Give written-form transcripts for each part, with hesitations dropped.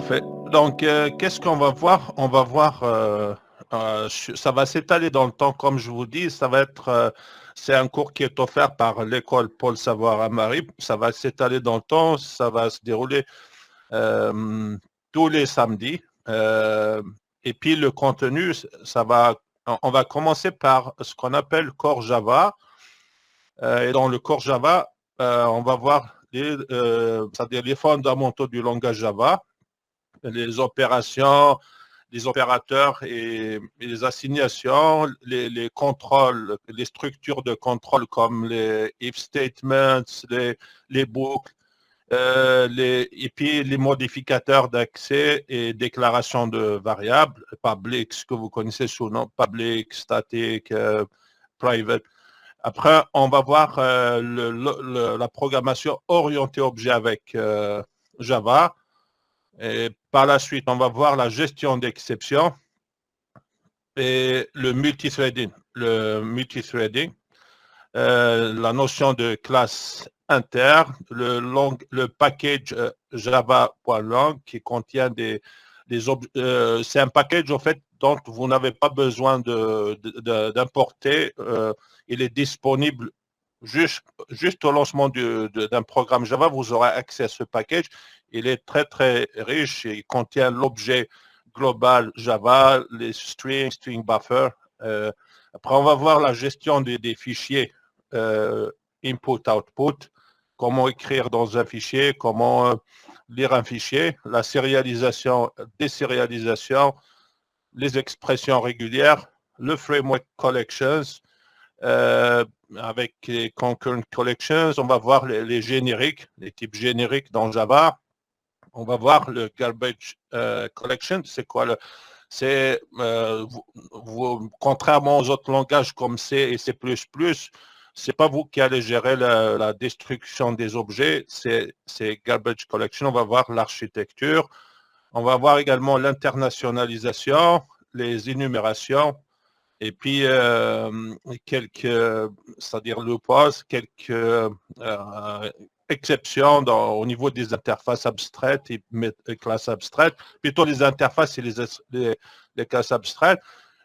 Parfait. Donc, qu'est-ce qu'on va voir? On va voir, ça va s'étaler dans le temps, comme je vous dis, c'est un cours qui est offert par l'école Paul Savoir à Marie. Ça va s'étaler dans le temps, ça va se dérouler euh, tous les samedis. Et puis le contenu, on va commencer par ce qu'on appelle Core Java. Et dans le Core Java, on va voir c'est-à-dire les fondamentaux du langage Java, les opérations, les opérateurs et les assignations, les contrôles, les structures de contrôle comme les if statements, les boucles, et puis les modificateurs d'accès et déclaration de variables, public, ce que vous connaissez sous le nom public, static, private. Après, on va voir la programmation orientée objet avec Java. Et par la suite, on va voir la gestion d'exceptions et le multithreading. La notion de classe interne, le package java.lang qui contient c'est un package en fait dont vous n'avez pas besoin d'importer. Il est disponible juste au lancement d'un programme Java. Vous aurez accès à ce package. Il est très très riche. Il contient l'objet global Java, les string buffer. Après, on va voir la gestion des fichiers input-output, comment écrire dans un fichier, comment lire un fichier, la sérialisation, désérialisation, les expressions régulières, le framework collections, avec les concurrent collections, on va voir les génériques, les types génériques dans Java. On va voir le garbage collection, c'est quoi c'est contrairement aux autres langages comme C et C++, c'est pas vous qui allez gérer la destruction des objets, c'est garbage collection. On va voir l'architecture, on va voir également l'internationalisation, les énumérations, et puis c'est-à-dire le poste, quelques exceptions au niveau des interfaces abstraites et classes abstraites, plutôt les interfaces et les classes abstraites.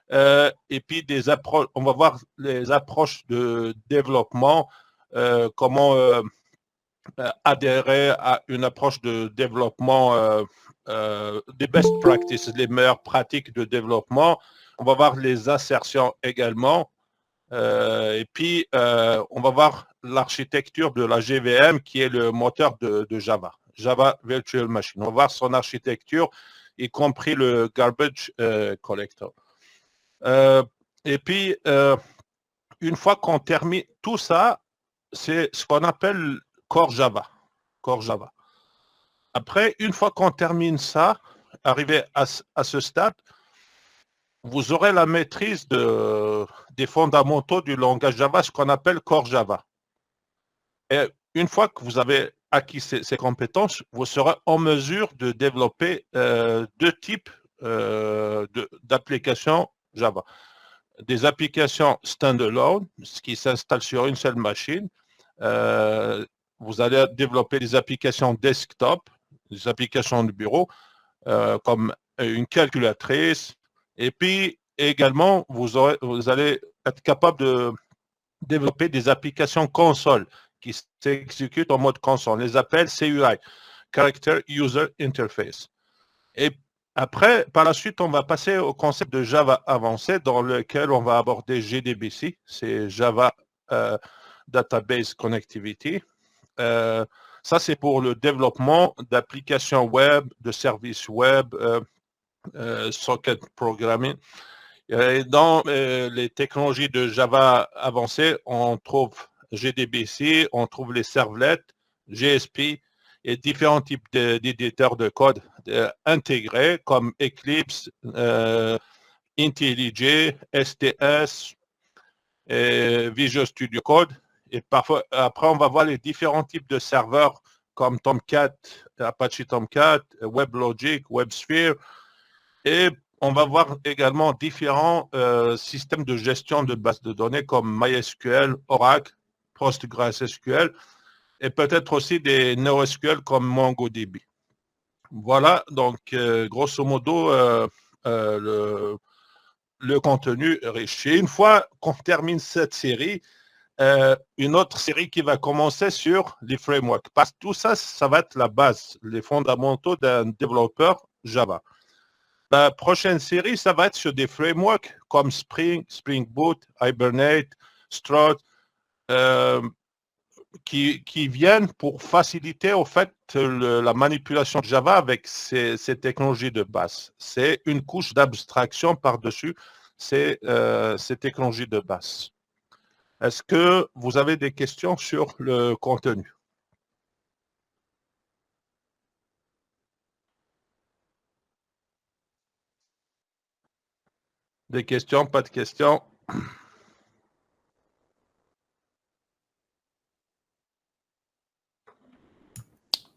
Et puis on va voir les approches de développement, comment adhérer à une approche de développement, des best practices, les meilleures pratiques de développement. On va voir les insertions également. Et puis, on va voir l'architecture de la GVM qui est le moteur de Java, Java Virtual Machine. On va voir son architecture, y compris le garbage collector. Et puis, une fois qu'on termine tout ça, c'est ce qu'on appelle Core Java. Core Java. Après, une fois qu'on termine ça, arrivé à ce stade, vous aurez la maîtrise des fondamentaux du langage Java, ce qu'on appelle Core Java. Et une fois que vous avez acquis ces compétences, vous serez en mesure de développer deux types d'applications Java. Des applications standalone, ce qui s'installe sur une seule machine. Vous allez développer des applications desktop, des applications de bureau, comme une calculatrice. Et puis également, vous allez être capable de développer des applications console qui s'exécutent en mode console. On les appelle CUI, Character User Interface. Et après, par la suite, on va passer au concept de Java avancé dans lequel on va aborder JDBC, c'est Java Database Connectivity. Ça, c'est pour le développement d'applications web, de services web, socket programming. Et dans les technologies de Java avancées, on trouve JDBC, on trouve les servlets, GSP et différents types d'éditeurs de code intégrés comme Eclipse, IntelliJ, STS, et Visual Studio Code. Et parfois, après, on va voir les différents types de serveurs comme Tomcat, Apache Tomcat, WebLogic, WebSphere. Et on va voir également différents systèmes de gestion de bases de données comme MySQL, Oracle, PostgreSQL et peut-être aussi des NoSQL comme MongoDB. Voilà, donc grosso modo, le contenu riche. Et une fois qu'on termine cette série, une autre série qui va commencer sur les frameworks. Parce que tout ça, ça va être la base, les fondamentaux d'un développeur Java. La prochaine série, ça va être sur des frameworks comme Spring, Spring Boot, Hibernate, Struts, euh, qui viennent pour faciliter au fait la manipulation de Java avec ces technologies de base. C'est une couche d'abstraction par-dessus ces technologies de base. Est-ce que vous avez des questions sur le contenu? Des questions, pas de questions?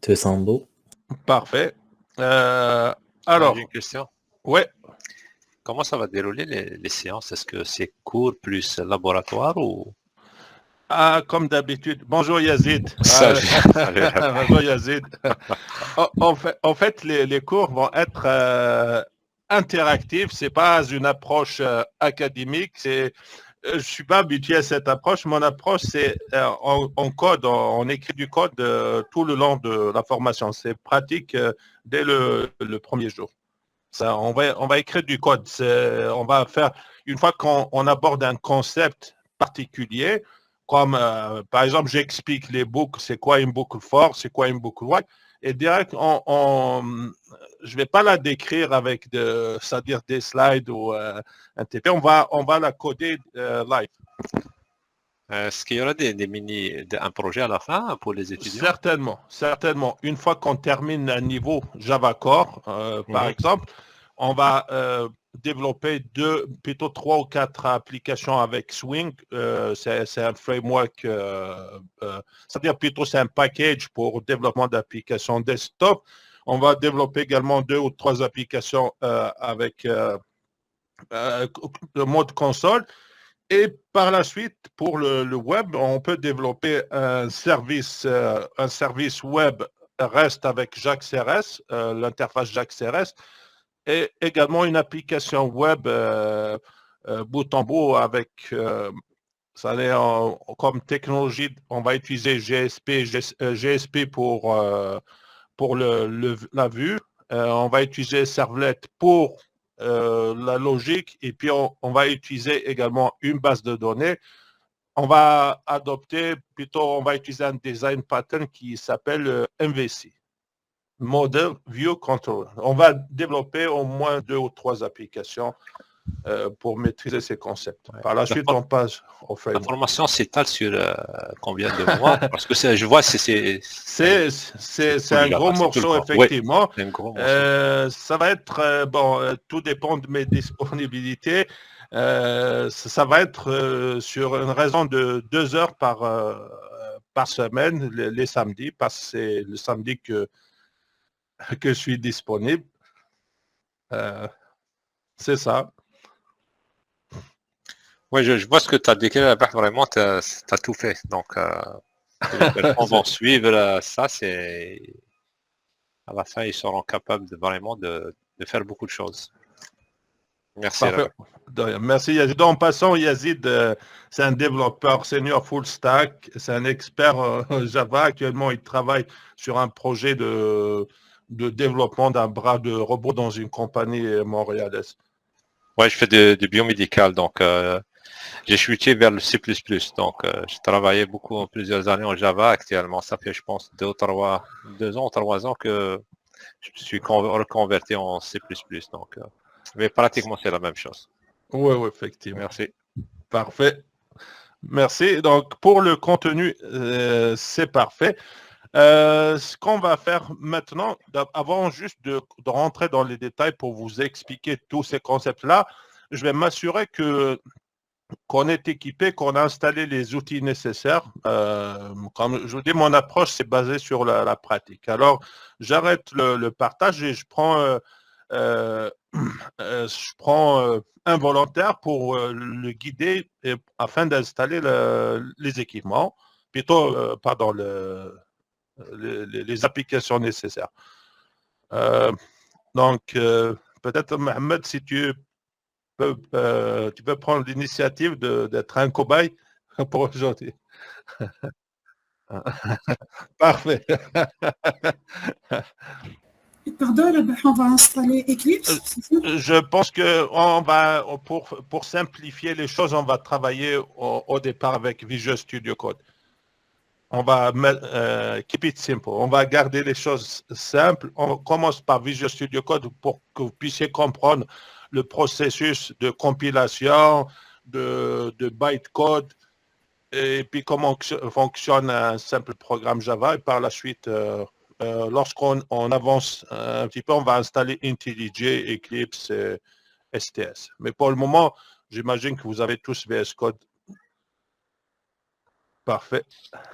Te sens beau? Parfait. J'ai Alors, une question. ouais, Comment ça va dérouler les séances? Est-ce que c'est cours plus laboratoire ou... comme d'habitude. Bonjour Yazid. Salut. Salut. Bonjour Yazid. En fait, les cours vont être interactifs. C'est pas une approche académique. Je suis pas habitué à cette approche. Mon approche, c'est on code, on écrit du code tout le long de la formation. C'est pratique dès le premier jour. Ça, on va écrire du code. On va faire, une fois qu'on aborde un concept particulier, comme par exemple, j'explique les boucles, c'est quoi une boucle for, c'est quoi une boucle while, et direct, je ne vais pas la décrire avec c'est-à-dire des slides ou un TP, on va la coder live. Est-ce qu'il y aura un projet à la fin pour les étudiants? Certainement. Une fois qu'on termine un niveau Java Core, par exemple, on va développer plutôt 3 ou 4 applications avec Swing. C'est un framework, c'est-à-dire plutôt c'est un package pour développement d'applications desktop. On va développer également 2 ou 3 applications avec le mode console. Et par la suite, pour le web, on peut développer un service web REST avec JAX-RS, l'interface JAX-RS, et également une application web bout en bout avec, ça est comme technologie, on va utiliser GSP pour la vue, on va utiliser Servlet pour la logique, et puis on va utiliser également une base de données. On va utiliser un design pattern qui s'appelle MVC, Model View Controller. On va développer au moins 2 ou 3 applications pour maîtriser ces concepts. Par la suite, on passe au framework. La formation s'étale sur combien de mois? Parce que je vois c'est un gros morceau, effectivement. Ouais, un gros morceau. Ça va être, tout dépend de mes disponibilités. Ça va être sur une raison de 2 heures par semaine, les samedis, parce que c'est le samedi que je suis disponible. C'est ça. Oui, je vois ce que tu as décrit là-bas, vraiment, tu as tout fait. Donc, on va suivre ça, c'est... À la fin, ils seront capables vraiment de faire beaucoup de choses. Merci. Merci Yazid. En passant, Yazid, c'est un développeur senior full stack, c'est un expert Java. Actuellement, il travaille sur un projet de développement d'un bras de robot dans une compagnie montréalaise. Ouais, je fais du biomédical, donc j'ai switché vers le C++. Donc, j'ai travaillé plusieurs années en Java. Actuellement, ça fait, je pense, 2 ans, 3 ans que je suis reconverti en C++. Donc, mais pratiquement, c'est la même chose. Oui, effectivement. Merci. Parfait. Merci. Donc, pour le contenu, c'est parfait. Ce qu'on va faire maintenant, avant juste de rentrer dans les détails pour vous expliquer tous ces concepts-là, je vais m'assurer qu'on est équipé, qu'on a installé les outils nécessaires. Comme je vous dis, mon approche, c'est basé sur la pratique. Alors, j'arrête le partage et je prends un volontaire pour le guider afin d'installer les équipements, plutôt, pardon, les applications nécessaires. Donc, peut-être, Mohamed, si tu peux prendre l'initiative d'être un cobaye pour aujourd'hui. Parfait. Pardon, on va installer Eclipse, c'est ça? Je pense que pour simplifier les choses, on va travailler au départ avec Visual Studio Code. On va keep it simple. On va garder les choses simples. On commence par Visual Studio Code pour que vous puissiez comprendre le processus de compilation, de bytecode, et puis comment fonctionne un simple programme Java. Et par la suite, lorsqu'on avance un petit peu, on va installer IntelliJ, Eclipse et STS. Mais pour le moment, j'imagine que vous avez tous VS Code. Parfait.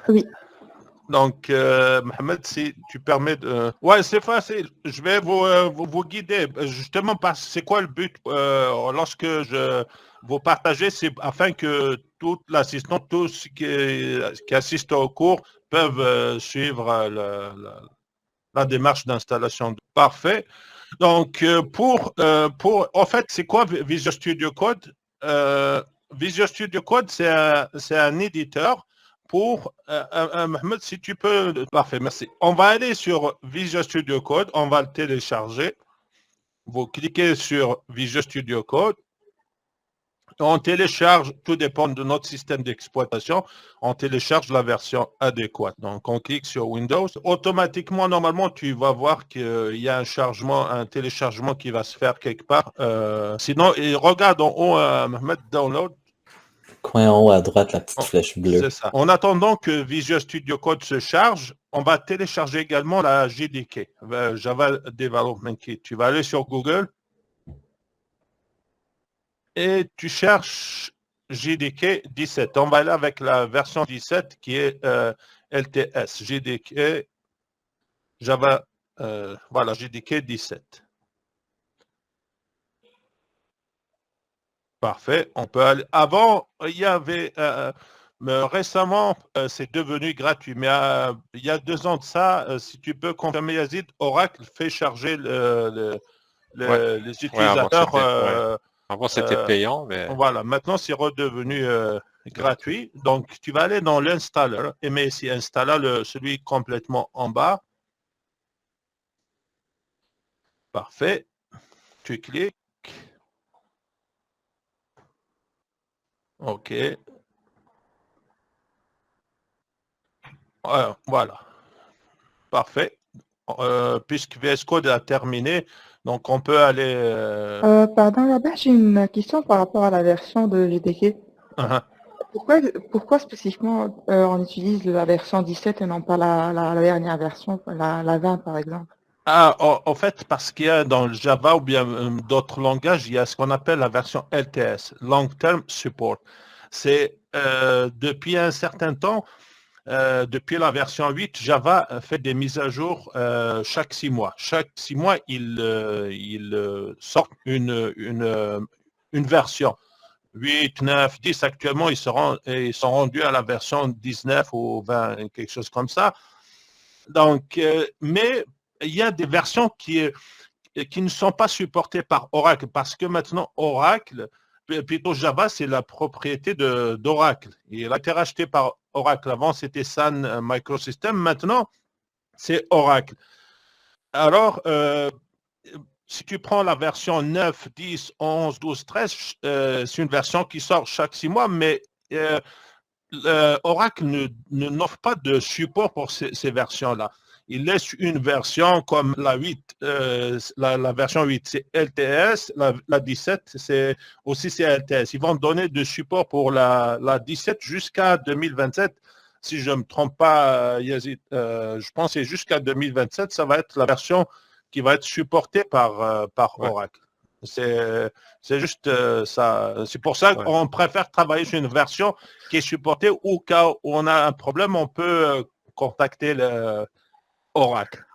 Oui. Donc, Mohamed, si tu permets de... Ouais, c'est facile. Je vais vous guider. Justement, parce que c'est quoi le but lorsque je vous partagez, c'est afin que toute l'assistance, tous ceux qui assistent au cours peuvent suivre la démarche d'installation. Parfait. Donc, en fait, c'est quoi Visual Studio Code? Visual Studio Code, c'est un éditeur pour, Mohamed, si tu peux... Parfait, merci. On va aller sur Visual Studio Code, on va le télécharger. Vous cliquez sur Visual Studio Code. On télécharge, tout dépend de notre système d'exploitation, on télécharge la version adéquate. Donc, on clique sur Windows. Automatiquement, normalement, tu vas voir qu'il y a un téléchargement qui va se faire quelque part. Sinon, regarde en haut, mettre Download. Coin en haut à droite, la petite flèche bleue. C'est ça. En attendant que Visual Studio Code se charge, on va télécharger également la JDK, Java Development Kit. Tu vas aller sur Google et tu cherches JDK 17. On va aller avec la version 17 qui est LTS, JDK, Java, voilà, JDK 17. Parfait, on peut aller. Avant, il y avait, mais récemment, c'est devenu gratuit, mais il y a 2 ans de ça, si tu peux confirmer Yazid, Oracle fait charger les utilisateurs. Avant, c'était payant, mais... Voilà, maintenant, c'est redevenu gratuit. Donc, tu vas aller dans l'installer, MSI Installer, celui complètement en bas. Parfait. Tu cliques. OK. Voilà. Parfait. Puisque VS Code a terminé, donc on peut aller... Pardon, Robert, j'ai une question par rapport à la version de GDK. Pourquoi spécifiquement on utilise la version 17 et non pas la dernière version, la 20 par exemple? En fait, parce qu'il y a dans le Java ou bien d'autres langages, il y a ce qu'on appelle la version LTS, Long Term Support. C'est depuis un certain temps, depuis la version 8, Java fait des mises à jour chaque 6 mois. Chaque 6 mois, il sort une version. 8, 9, 10, actuellement, ils sont rendus à la version 19 ou 20, quelque chose comme ça. Donc, mais il y a des versions qui ne sont pas supportées par Oracle, parce que maintenant, Oracle, plutôt Java, c'est la propriété d'Oracle. Il a été racheté par Oracle. Avant, c'était Sun Microsystems. Maintenant, c'est Oracle. Alors, si tu prends la version 9, 10, 11, 12, 13, c'est une version qui sort chaque 6 mois, mais Oracle n'offre pas de support pour ces versions-là. Il laisse une version comme la 8, la version 8, c'est LTS, la 17, c'est LTS. Ils vont donner de support pour la 17 jusqu'à 2027. Si je ne me trompe pas, Yazid, je pense que c'est jusqu'à 2027, ça va être la version qui va être supportée par Oracle. C'est juste ça. C'est pour ça qu'on préfère travailler sur une version qui est supportée. Au cas où on a un problème, on peut contacter Oracle.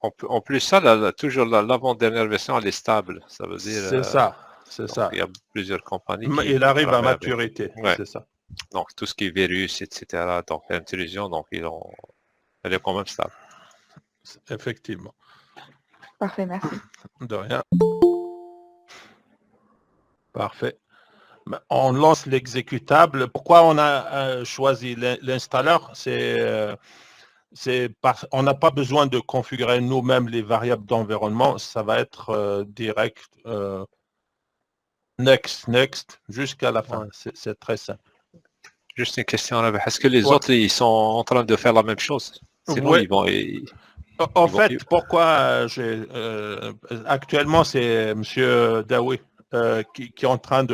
En plus, ça, toujours l'avant-dernière version, elle est stable. Ça veut dire... C'est ça, c'est ça. Il y a plusieurs compagnies il arrive à maturité, c'est ça. Donc, tout ce qui est virus, etc., donc l'intrusion, donc elle est quand même stable. Effectivement. Parfait, merci. De rien. Parfait. On lance l'exécutable. Pourquoi on a choisi l'installeur? On n'a pas besoin de configurer nous-mêmes les variables d'environnement. Ça va être direct. Next, jusqu'à la fin. Ouais. C'est très simple. Juste une question là. Est-ce que les autres, ils sont en train de faire la même chose? Sinon, ils vont... En fait, pourquoi actuellement, c'est M. Daoui qui est en train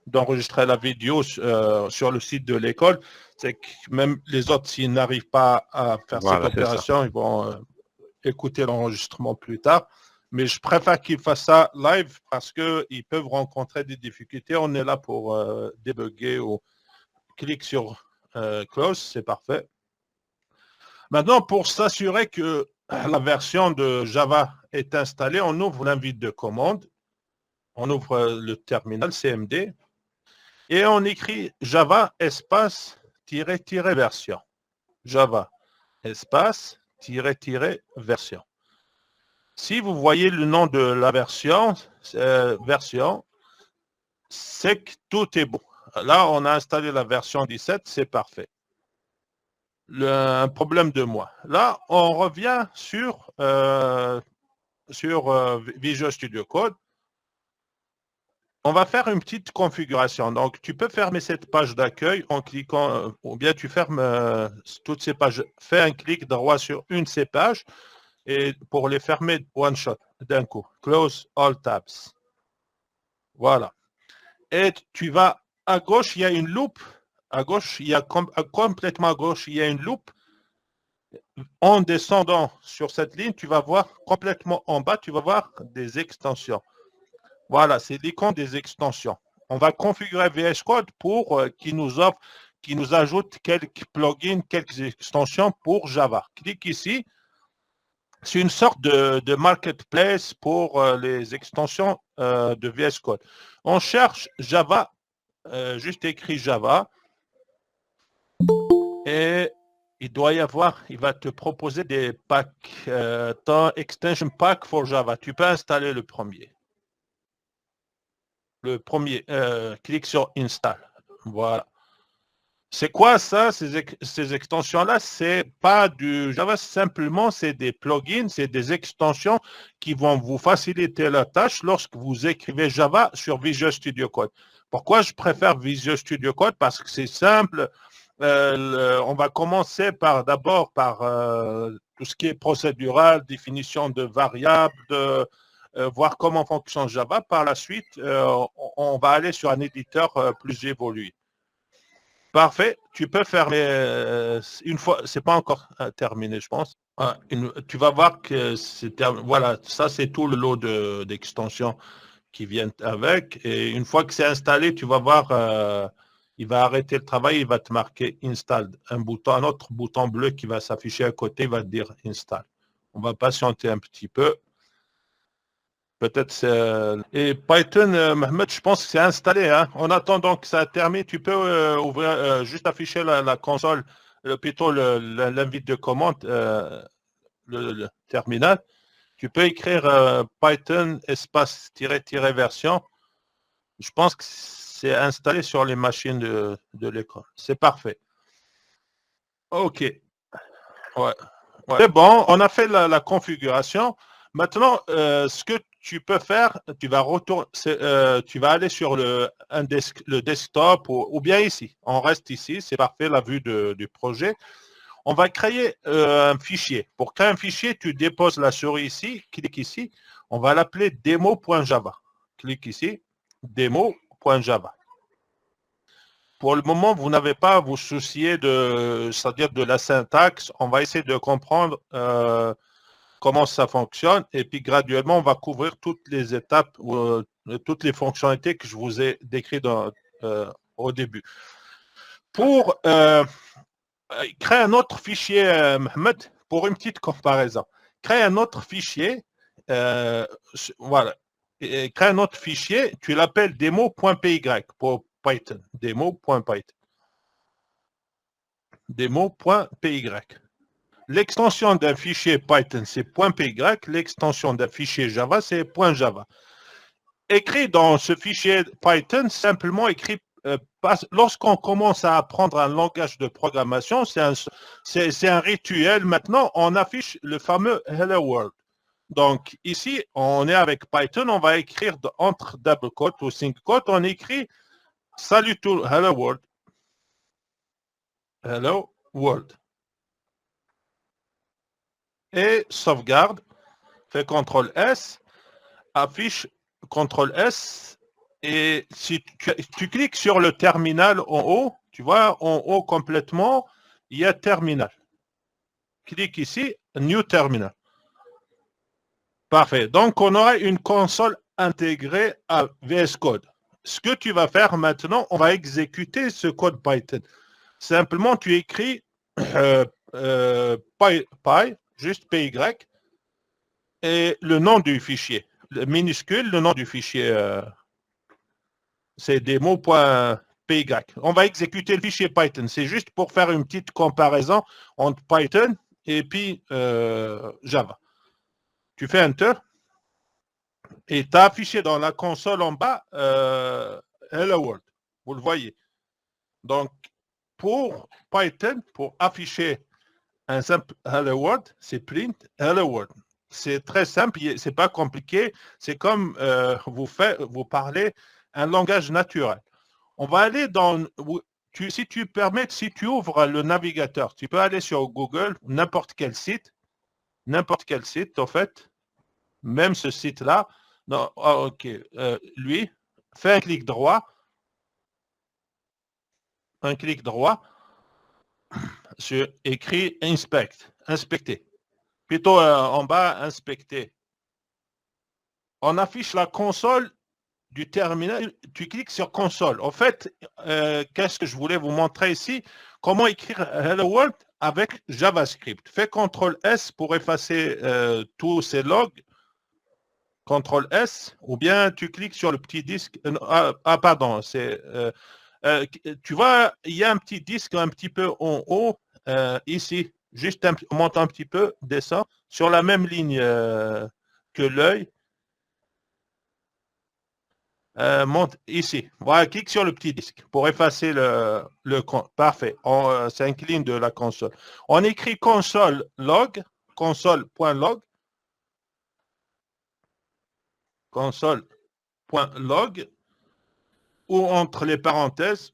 d'enregistrer la vidéo sur le site de l'école. C'est que même les autres, s'ils n'arrivent pas à faire cette opération, ils vont écouter l'enregistrement plus tard. Mais je préfère qu'ils fassent ça live parce qu'ils peuvent rencontrer des difficultés. On est là pour débugger ou clique sur Close, c'est parfait. Maintenant, pour s'assurer que la version de Java est installée, on ouvre l'invite de commande, on ouvre le terminal CMD et on écrit Java espace version. Java espace version. Si vous voyez le nom de la version, c'est que tout est bon. Là, on a installé la version 17, c'est parfait. Un problème de moi. Là, on revient sur Visual Studio Code. On va faire une petite configuration. Donc, tu peux fermer cette page d'accueil en cliquant, ou bien tu fermes toutes ces pages. Fais un clic droit sur une de ces pages et pour les fermer one shot, d'un coup. Close all tabs. Voilà. Et tu vas à gauche, il y a une loupe. À gauche, il y a complètement à gauche, il y a une loupe. En descendant sur cette ligne, tu vas voir complètement en bas, tu vas voir des extensions. Voilà, c'est l'icône des extensions. On va configurer VS Code pour qu'il nous ajoute quelques plugins, quelques extensions pour Java. Clique ici. C'est une sorte de marketplace pour les extensions de VS Code. On cherche Java, juste écrit Java. Et il doit y avoir, il va te proposer des packs, ton extension pack for Java. Tu peux installer le premier. Clique sur Install. Voilà. C'est quoi ça, ces extensions-là? C'est pas du Java, simplement, c'est des plugins, c'est des extensions qui vont vous faciliter la tâche lorsque vous écrivez Java sur Visual Studio Code. Pourquoi je préfère Visual Studio Code? Parce que c'est simple. On va commencer d'abord par tout ce qui est procédural, définition de variables, voir comment fonctionne Java. Par la suite, on va aller sur un éditeur plus évolué. Parfait. Tu peux fermer une fois. C'est pas encore terminé, je pense. Tu vas voir que voilà, ça c'est tout le lot d'extensions qui viennent avec. Et une fois que c'est installé, tu vas voir, il va arrêter le travail, il va te marquer Install. Un autre bouton bleu qui va s'afficher à côté, il va te dire Install. On va patienter un petit peu. Peut-être c'est... Et Python, Mohamed, je pense que c'est installé. Hein. En attendant que ça termine, tu peux ouvrir, juste afficher la console, plutôt l'invite de commande, le terminal. Tu peux écrire Python espace version. Je pense que c'est installé sur les machines de l'école. C'est parfait. OK. Ouais. C'est bon, on a fait la configuration. Maintenant, ce que tu peux faire, tu vas aller sur le desktop ou bien ici. On reste ici, c'est parfait, la vue du projet. On va créer un fichier. Pour créer un fichier, tu déposes la souris ici, clique ici. On va l'appeler demo.java. Clique ici, demo.java. Pour le moment, vous n'avez pas à vous soucier c'est-à-dire de la syntaxe. On va essayer de comprendre comment ça fonctionne et puis graduellement, on va couvrir toutes les étapes, toutes les fonctionnalités que je vous ai décrites au début. Pour créer un autre fichier, Mohamed, pour une petite comparaison. Créer un autre fichier, voilà. Et créer un autre fichier, tu l'appelles demo.py pour Python. Demo.py. Demo.py. L'extension d'un fichier Python, c'est .py. L'extension d'un fichier Java, c'est .java. Écrit dans ce fichier Python, simplement écrit, lorsqu'on commence à apprendre un langage de programmation, c'est un rituel. Maintenant, on affiche le fameux Hello World. Donc, ici, on est avec Python, on va écrire entre double quote ou single quote, on écrit Salut tout, Hello World. Hello World. Et sauvegarde, fait CTRL S, affiche CTRL S, et si tu cliques sur le terminal en haut, tu vois, en haut complètement, il y a terminal. Clique ici, New Terminal. Parfait. Donc, on aura une console intégrée à VS Code. Ce que tu vas faire maintenant, on va exécuter ce code Python. Simplement, tu écris py, juste py, et le nom du fichier. Le minuscule, le nom du fichier, c'est démo.py. On va exécuter le fichier Python. C'est juste pour faire une petite comparaison entre Python et puis Java. Tu fais Enter et tu as affiché dans la console en bas Hello World. Vous le voyez. Donc, pour Python, pour afficher un simple Hello World, c'est print Hello World. C'est très simple, c'est pas compliqué. C'est comme vous parlez un langage naturel. On va aller dans... si tu permets, si tu ouvres le navigateur, tu peux aller sur Google, n'importe quel site, en fait, même ce site-là. Non, ok, lui, fais un clic droit, sur écrit inspecter. Plutôt en bas, inspecter. On affiche la console du terminal, tu cliques sur console. En fait, qu'est-ce que je voulais vous montrer ici? Comment écrire Hello World avec JavaScript. Fais CTRL S pour effacer tous ces logs. CTRL S, ou bien tu cliques sur le petit disque. Pardon, c'est... tu vois, il y a un petit disque un petit peu en haut, ici. Juste monte un petit peu, descend, sur la même ligne que l'œil. Monte ici. Voilà, clique sur le petit disque pour effacer le compte. Parfait. On s'incline de la console. On écrit console log, console.log, console.log, ou entre les parenthèses,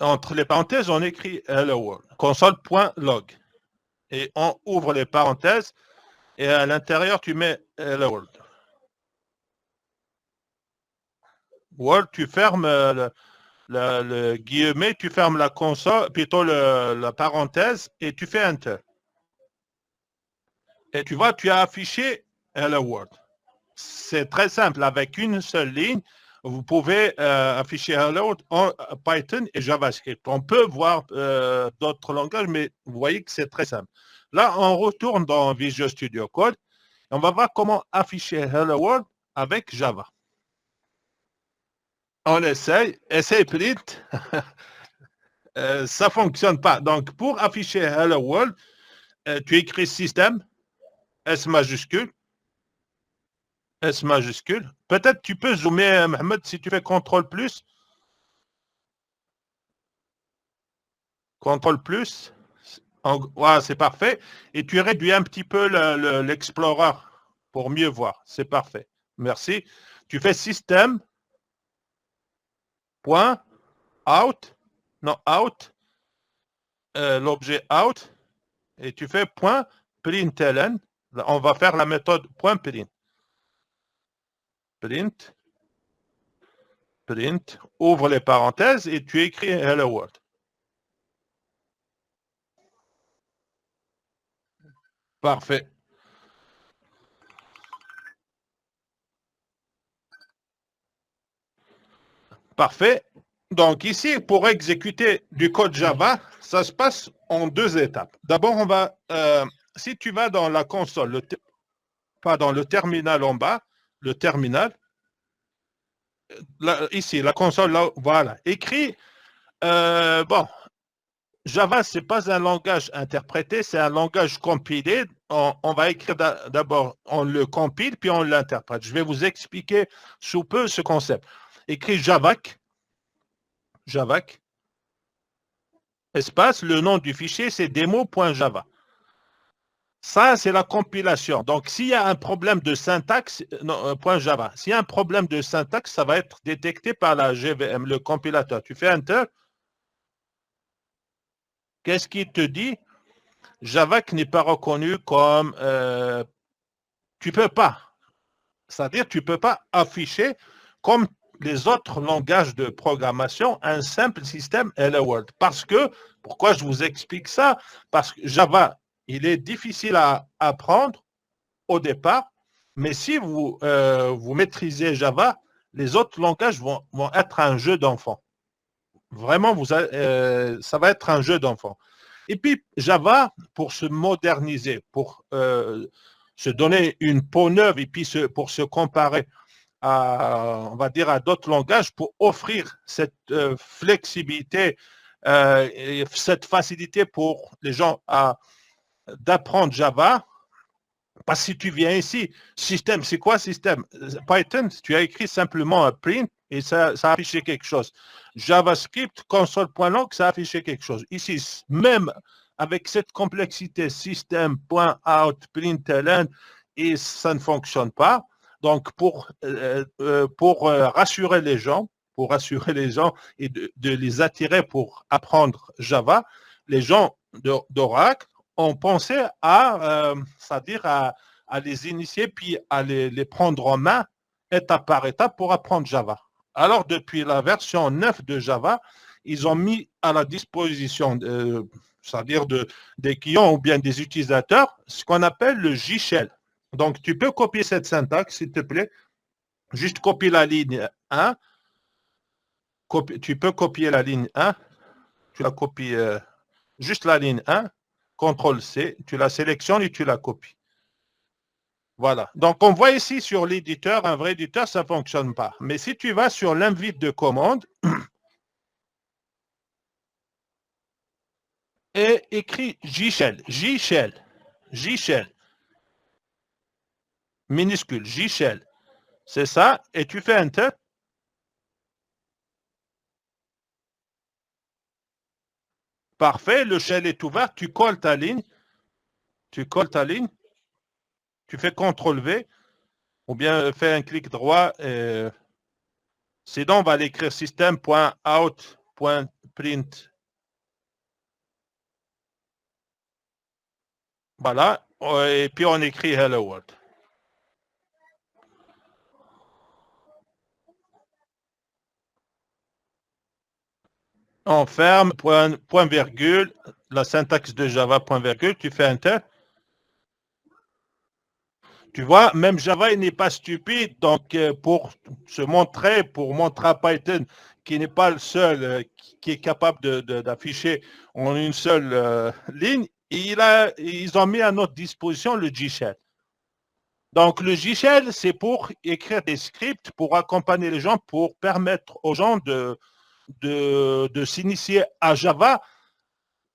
on écrit hello world, console.log. Et on ouvre les parenthèses et à l'intérieur, tu mets hello world. World, tu fermes le guillemet, tu fermes la console, plutôt la parenthèse, et tu fais Enter. Et tu vois, tu as affiché Hello World. C'est très simple. Avec une seule ligne, vous pouvez afficher Hello World en Python et JavaScript. On peut voir d'autres langages, mais vous voyez que c'est très simple. Là, on retourne dans Visual Studio Code. Et on va voir comment afficher Hello World avec Java. On essaye print. Ça ne fonctionne pas. Donc, pour afficher Hello World, tu écris système, S majuscule. Peut-être tu peux zoomer, Mohamed, si tu fais CTRL+. CTRL+. Voilà, c'est parfait. Et tu réduis un petit peu l'Explorer pour mieux voir. C'est parfait. Merci. Tu fais système. Point. Out. Non, out. L'objet out. Et tu fais point println. On va faire la méthode point print. Print, ouvre les parenthèses et tu écris Hello World. Parfait. Parfait. Donc ici, pour exécuter du code Java, ça se passe en deux étapes. D'abord, on va, si tu vas dans la console, pas dans le terminal en bas, le terminal, là, ici, la console, là, voilà, écrit, bon, Java, ce n'est pas un langage interprété, c'est un langage compilé. On va écrire d'abord, on le compile, puis on l'interprète. Je vais vous expliquer sous peu ce concept. Écrit Javac, espace, le nom du fichier, c'est démo.java. Ça, c'est la compilation. Donc, s'il y a un problème de syntaxe, .java, s'il y a un problème de syntaxe, ça va être détecté par la GVM, le compilateur. Tu fais Enter. Qu'est-ce qu'il te dit? Java qui n'est pas reconnu comme... tu peux pas. C'est-à-dire tu peux pas afficher comme les autres langages de programmation un simple système Hello World. Parce que, pourquoi je vous explique ça? Parce que Java, il est difficile à apprendre au départ, mais si vous, vous maîtrisez Java, les autres langages vont être un jeu d'enfant. Vraiment, ça va être un jeu d'enfant. Et puis, Java, pour se moderniser, pour se donner une peau neuve et puis pour se comparer à, on va dire, à d'autres langages, pour offrir cette flexibilité et cette facilité pour les gens d'apprendre Java. Parce que si tu viens ici, système, c'est quoi système? Python, tu as écrit simplement un print et ça a affiché quelque chose. JavaScript, console.log, ça a affiché quelque chose. Ici, même avec cette complexité, système.out, println, et ça ne fonctionne pas. Donc, pour rassurer les gens, et de les attirer pour apprendre Java, les gens d'Oracle ont pensé c'est-à-dire à les initier puis à les prendre en main étape par étape pour apprendre Java. Alors, depuis la version 9 de Java, ils ont mis à la disposition, c'est-à-dire des clients ou bien des utilisateurs, ce qu'on appelle le J-Shell. Donc, tu peux copier cette syntaxe, s'il te plaît. Juste copier la ligne 1. Tu peux copier la ligne 1. Tu la copies juste la ligne 1. CTRL-C, tu la sélectionnes et tu la copies. Voilà. Donc, on voit ici sur l'éditeur, un vrai éditeur, ça ne fonctionne pas. Mais si tu vas sur l'invite de commande et écris J-Shell, minuscule, J-Shell, c'est ça, et tu fais Enter. Parfait, le shell est ouvert, tu colles ta ligne, tu fais CTRL-V, ou bien fais un clic droit. Sinon, on va l'écrire system.out.print. Voilà, et puis on écrit Hello World. On ferme, point virgule, la syntaxe de Java, point virgule, tu fais Enter. Tu vois, même Java, il n'est pas stupide. Donc, pour montrer à Python qui n'est pas le seul qui est capable d'afficher en une seule ligne, ils ont mis à notre disposition le J-Shell. Donc, le J-Shell, c'est pour écrire des scripts, pour accompagner les gens, pour permettre aux gens de s'initier à Java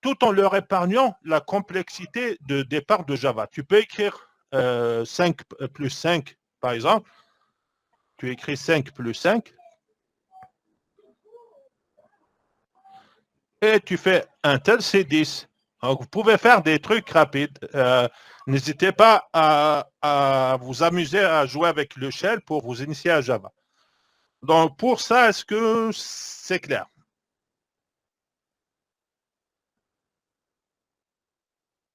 tout en leur épargnant la complexité de départ de Java. Tu peux écrire 5 plus 5, par exemple. Tu écris 5 plus 5. Et tu fais un tel, c'est 10. Donc, vous pouvez faire des trucs rapides. N'hésitez pas à vous amuser à jouer avec le shell pour vous initier à Java. Donc, pour ça, est-ce que c'est clair?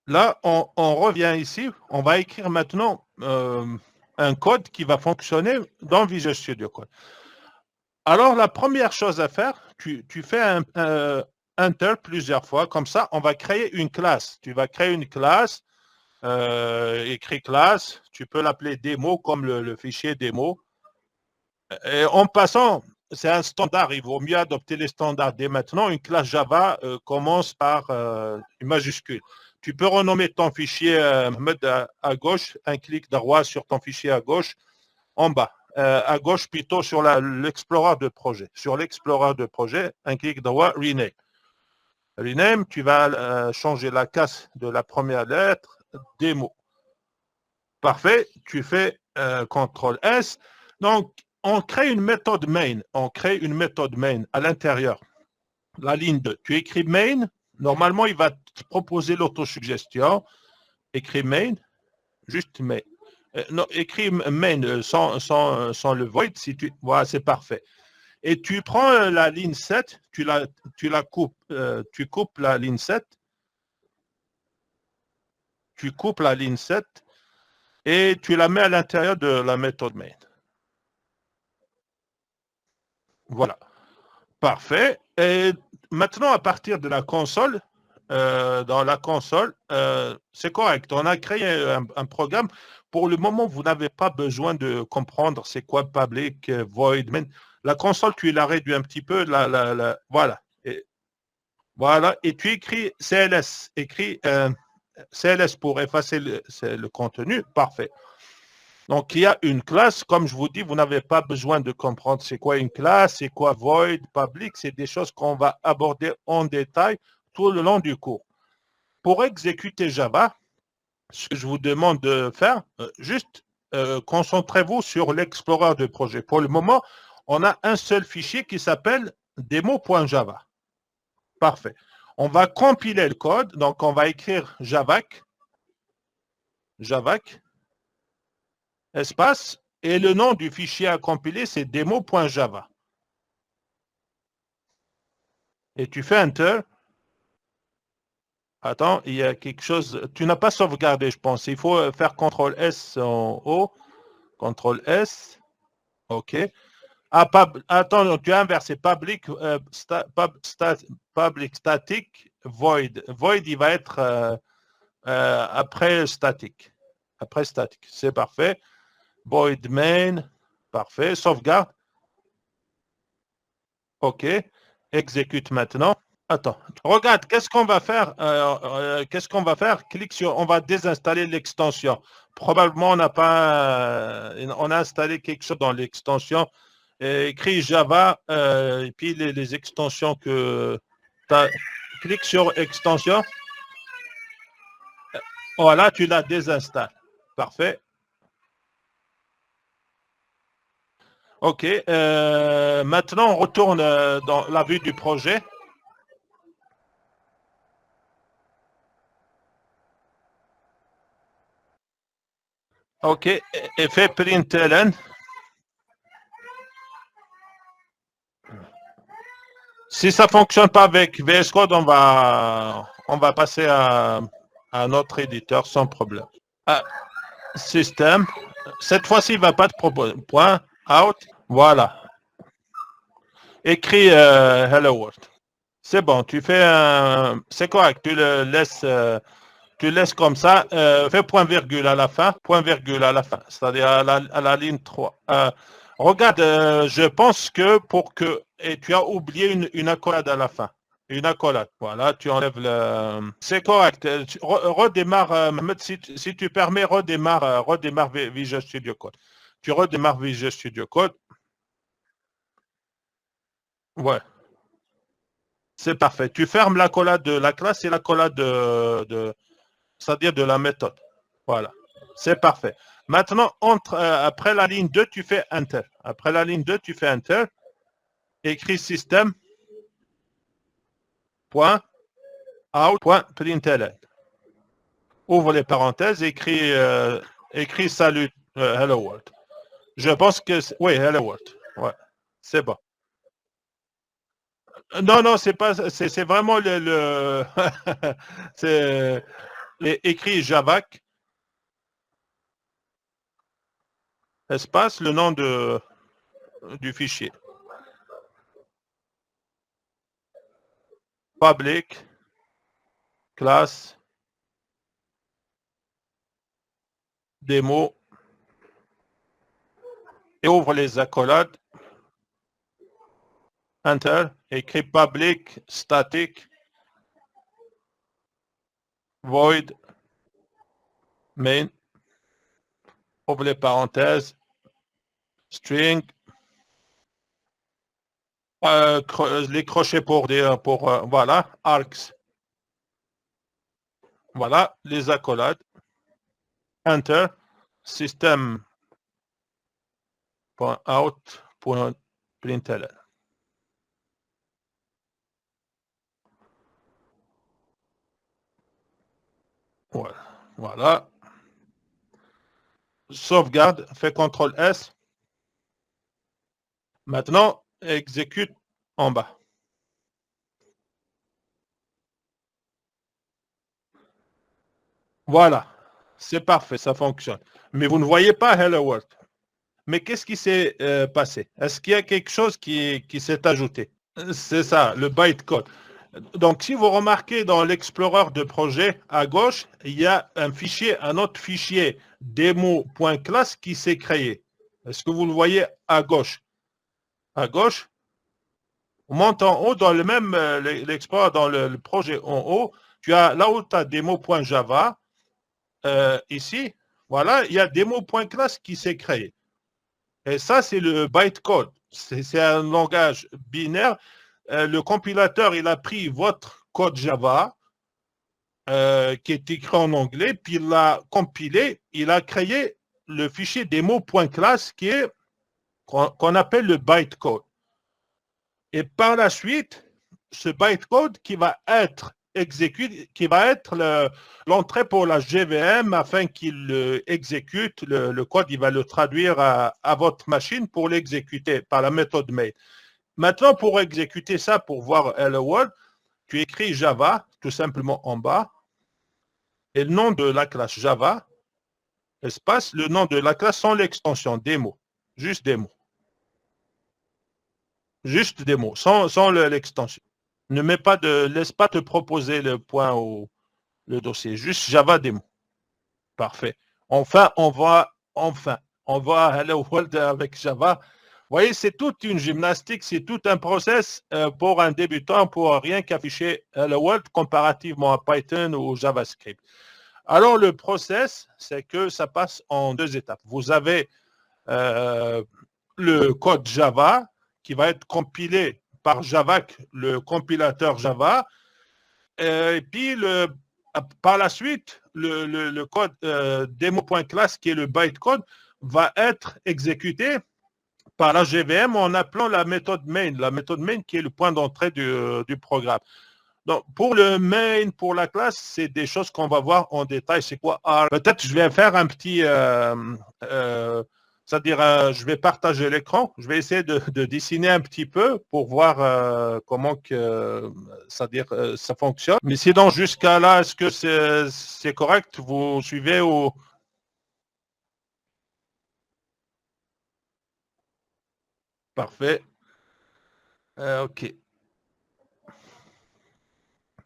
Là, on revient ici. On va écrire maintenant un code qui va fonctionner dans Visual Studio Code. Alors, la première chose à faire, tu fais un Enter plusieurs fois. Comme ça, on va créer une classe. Tu vas créer une classe, écrit classe. Tu peux l'appeler démo comme le fichier démo. Et en passant, c'est un standard. Il vaut mieux adopter les standards dès maintenant. Une classe Java commence par une majuscule. Tu peux renommer ton fichier à gauche, un clic droit sur ton fichier à gauche, en bas. À gauche plutôt sur l'Explorer de projet. Sur l'Explorer de projet, un clic droit, Rename. rename, tu vas changer la casse de la première lettre, démo. Parfait, tu fais CTRL S. Donc, on crée une méthode main. On crée une méthode main à l'intérieur. La ligne 2. Tu écris main. Normalement, il va te proposer l'autosuggestion. Écris main. Juste main. Non, écris main sans le void. Si tu, voilà, c'est parfait. Et tu prends la ligne 7. Tu la coupes. Tu coupes la ligne 7. Tu coupes la ligne 7. Et tu la mets à l'intérieur de la méthode main. Voilà. Parfait. Et maintenant, à partir de la console, dans la console, c'est correct. On a créé un programme. Pour le moment, vous n'avez pas besoin de comprendre c'est quoi public, void, main. La console, tu la réduis un petit peu. Voilà. Voilà. Et tu écris CLS. Écris CLS pour effacer le contenu. Parfait. Donc, il y a une classe, comme je vous dis, vous n'avez pas besoin de comprendre c'est quoi une classe, c'est quoi void, public, c'est des choses qu'on va aborder en détail tout le long du cours. Pour exécuter Java, ce que je vous demande de faire, juste concentrez-vous sur l'explorer de projet. Pour le moment, on a un seul fichier qui s'appelle démo.java. Parfait. On va compiler le code, donc on va écrire javac, espace, et le nom du fichier à compiler, c'est démo.java. Et tu fais Enter. Attends, il y a quelque chose. Tu n'as pas sauvegardé, je pense. Il faut faire CTRL S en haut. CTRL S. OK. Ah, attends, tu as inversé. Public, public static, void. Void, il va être après static. Après static. C'est parfait. Void main. Parfait. Sauvegarde. OK. Exécute maintenant. Attends, regarde, qu'est-ce qu'on va faire? Qu'est-ce qu'on va faire? Clique sur, on va désinstaller l'extension. Probablement, on n'a pas, on a installé quelque chose dans l'extension. Écris Java, et puis les extensions que tu as. Clique sur extension. Voilà, tu la désinstalles. Parfait. OK. Maintenant, on retourne dans la vue du projet. OK. Et fais println. Si ça ne fonctionne pas avec VS Code, on va passer à un autre éditeur sans problème. Système. Cette fois-ci, il ne va pas te proposer. Point, out. Voilà. Écris Hello World. C'est bon, tu fais un... C'est correct, tu le laisses... tu laisses comme ça, fais point virgule à la fin, c'est-à-dire à la ligne 3. Regarde, je pense que pour que... Et tu as oublié une accolade à la fin. Une accolade, voilà, tu enlèves le... C'est correct. Redémarre, Mohamed, si tu permets, redémarre Visual Studio Code. Tu redémarres Visual Studio Code. Ouais. C'est parfait. Tu fermes l'accolade de la classe et l'accolade c'est-à-dire de la méthode. Voilà. C'est parfait. Maintenant, après la ligne 2, tu fais Enter. Après la ligne 2, tu fais Enter. Écris système. Point. Out. Point. Println. Ouvre les parenthèses. Écris salut. Hello World. Je pense que... Oui, Hello World. Ouais. C'est bon. Non, c'est pas... C'est vraiment le c'est... Écris Javac. Espace, le nom du fichier. Public, classe, démo, et ouvre les accolades. Enter, écrit public, static, void, main, ouvre les parenthèses, string, Les crochets pour dire, voilà, arcs. Voilà, les accolades. Enter, system.out.println. Voilà. Voilà. Sauvegarde, fait CTRL S. Maintenant, exécute en bas. Voilà, c'est parfait, ça fonctionne. Mais vous ne voyez pas Hello World. Mais qu'est-ce qui s'est passé? Est-ce qu'il y a quelque chose qui s'est ajouté? C'est ça, le bytecode. Donc, si vous remarquez dans l'Explorer de projet à gauche, il y a un autre fichier demo.class qui s'est créé. Est-ce que vous le voyez à gauche? À gauche, on monte en haut dans le même l'Explorer, dans le projet en haut, tu as là où tu as demo.java. Ici, voilà, il y a demo.class qui s'est créé. Et ça, c'est le bytecode. C'est un langage binaire. Le compilateur, il a pris votre code Java, qui est écrit en anglais, puis il l'a compilé, il a créé le fichier demo.class qu'on appelle le bytecode. Et par la suite, ce bytecode qui va être exécuté, qui va être l'entrée pour la JVM afin qu'il exécute le code, il va le traduire à votre machine pour l'exécuter par la méthode main. Maintenant, pour exécuter ça, pour voir Hello World, tu écris Java, tout simplement en bas, et le nom de la classe Java, espace, le nom de la classe sans l'extension, démo, juste démo. Juste démo, sans l'extension. Ne mets pas laisse pas te proposer le point ou le dossier, juste Java démo. Parfait. Enfin, on va Hello World avec Java. Vous voyez, c'est toute une gymnastique, c'est tout un process pour un débutant pour rien qu'afficher Hello World comparativement à Python ou JavaScript. Alors, le process, c'est que ça passe en 2 étapes. Vous avez le code Java qui va être compilé par Javac, le compilateur Java. Et puis, par la suite, le code demo.class, qui est le bytecode, va être exécuté par la JVM en appelant la méthode main qui est le point d'entrée du programme. Donc, pour le main, pour la classe, c'est des choses qu'on va voir en détail. C'est quoi? Peut-être je vais faire un petit... c'est-à-dire, je vais partager l'écran. Je vais essayer de dessiner un petit peu pour voir comment ça fonctionne. Mais sinon, jusqu'à là, est-ce que c'est correct? Vous suivez ou... Parfait. OK.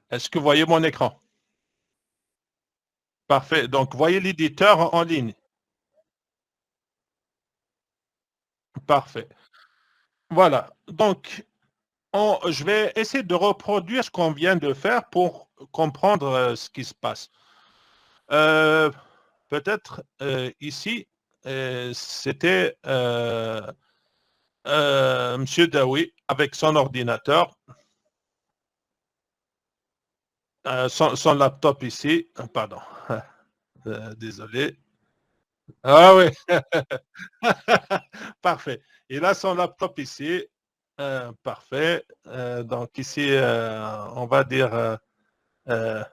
Est-ce que vous voyez mon écran? Parfait. Donc, voyez l'éditeur en ligne. Parfait. Voilà. Donc, je vais essayer de reproduire ce qu'on vient de faire pour comprendre ce qui se passe. Peut-être ici, c'était Monsieur Daoui avec son ordinateur, son laptop ici. Pardon. Désolé. Ah oui. Parfait. Il a son laptop ici. Parfait. Donc ici, on va dire...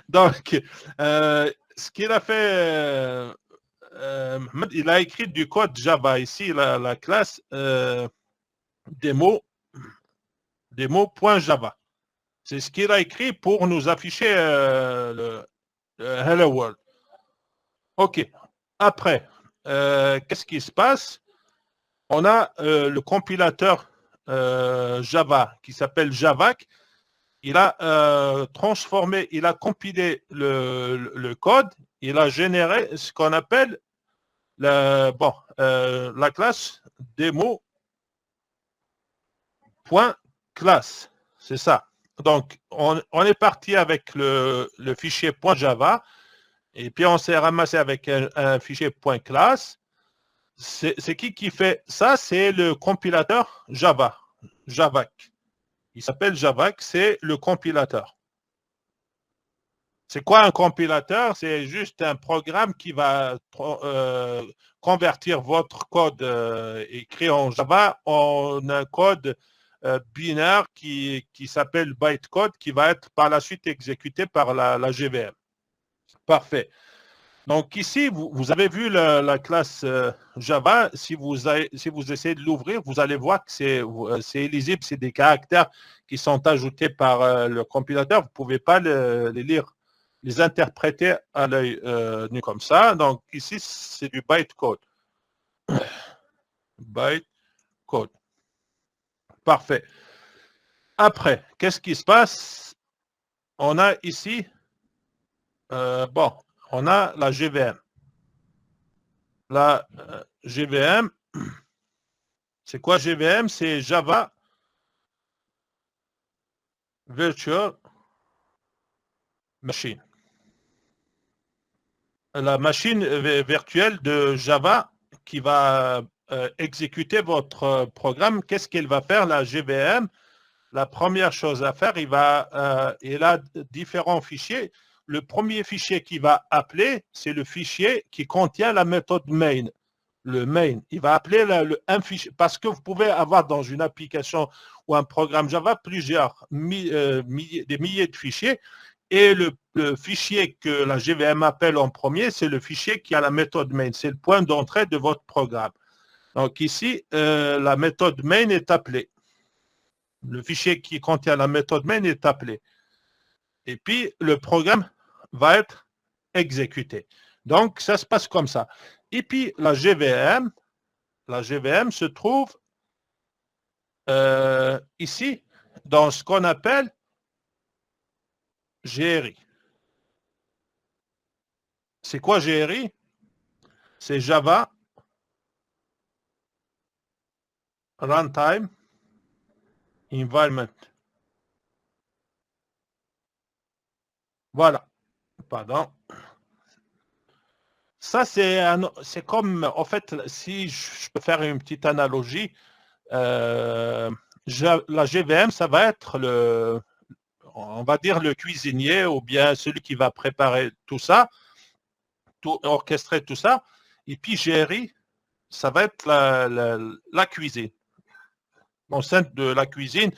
donc, ce qu'il a fait, il a écrit du code Java ici, la classe démo.java. C'est ce qu'il a écrit pour nous afficher le Hello World. OK. Après, qu'est-ce qui se passe? On a le compilateur Java qui s'appelle Javac. Il a transformé, il a compilé le code, il a généré ce qu'on appelle la classe demo.class. C'est ça. Donc, on est parti avec le fichier .java et puis on s'est ramassé avec un fichier .class. C'est qui fait ça? C'est le compilateur Java, Javac. Il s'appelle Javac, c'est le compilateur. C'est quoi un compilateur? C'est juste un programme qui va convertir votre code écrit en Java en un code binaire qui s'appelle bytecode, qui va être par la suite exécuté par la GVM. Parfait. Donc ici, vous avez vu la classe Java. Si vous essayez de l'ouvrir, vous allez voir que c'est illisible. C'est des caractères qui sont ajoutés par le compilateur. Vous ne pouvez pas les lire, les interpréter à l'œil nu comme ça. Donc ici, c'est du bytecode. Bytecode. Parfait. Après, qu'est-ce qui se passe? On a ici, on a la GVM. La GVM, c'est quoi GVM? C'est Java Virtual Machine. La machine virtuelle de Java qui va exécuter votre programme. Qu'est-ce qu'elle va faire, la GVM? La première chose à faire, il a différents fichiers. Le premier fichier qu'il va appeler, c'est le fichier qui contient la méthode main. Le main, il va appeler un fichier, parce que vous pouvez avoir dans une application ou un programme Java plusieurs des milliers de fichiers, et le fichier que la GVM appelle en premier, c'est le fichier qui a la méthode main. C'est le point d'entrée de votre programme. Donc ici, la méthode main est appelée. Le fichier qui contient la méthode main est appelé. Et puis, le programme va être exécuté. Donc, ça se passe comme ça. Et puis, la GVM se trouve ici, dans ce qu'on appelle GRI. C'est quoi GRI? C'est Java Runtime Environment. Voilà. Pardon. Ça, c'est comme, en fait, si je peux faire une petite analogie, la GVM, ça va être on va dire le cuisinier ou bien celui qui va préparer tout ça, orchestrer tout ça. Et puis GRI, ça va être la cuisine. Enceinte de la cuisine.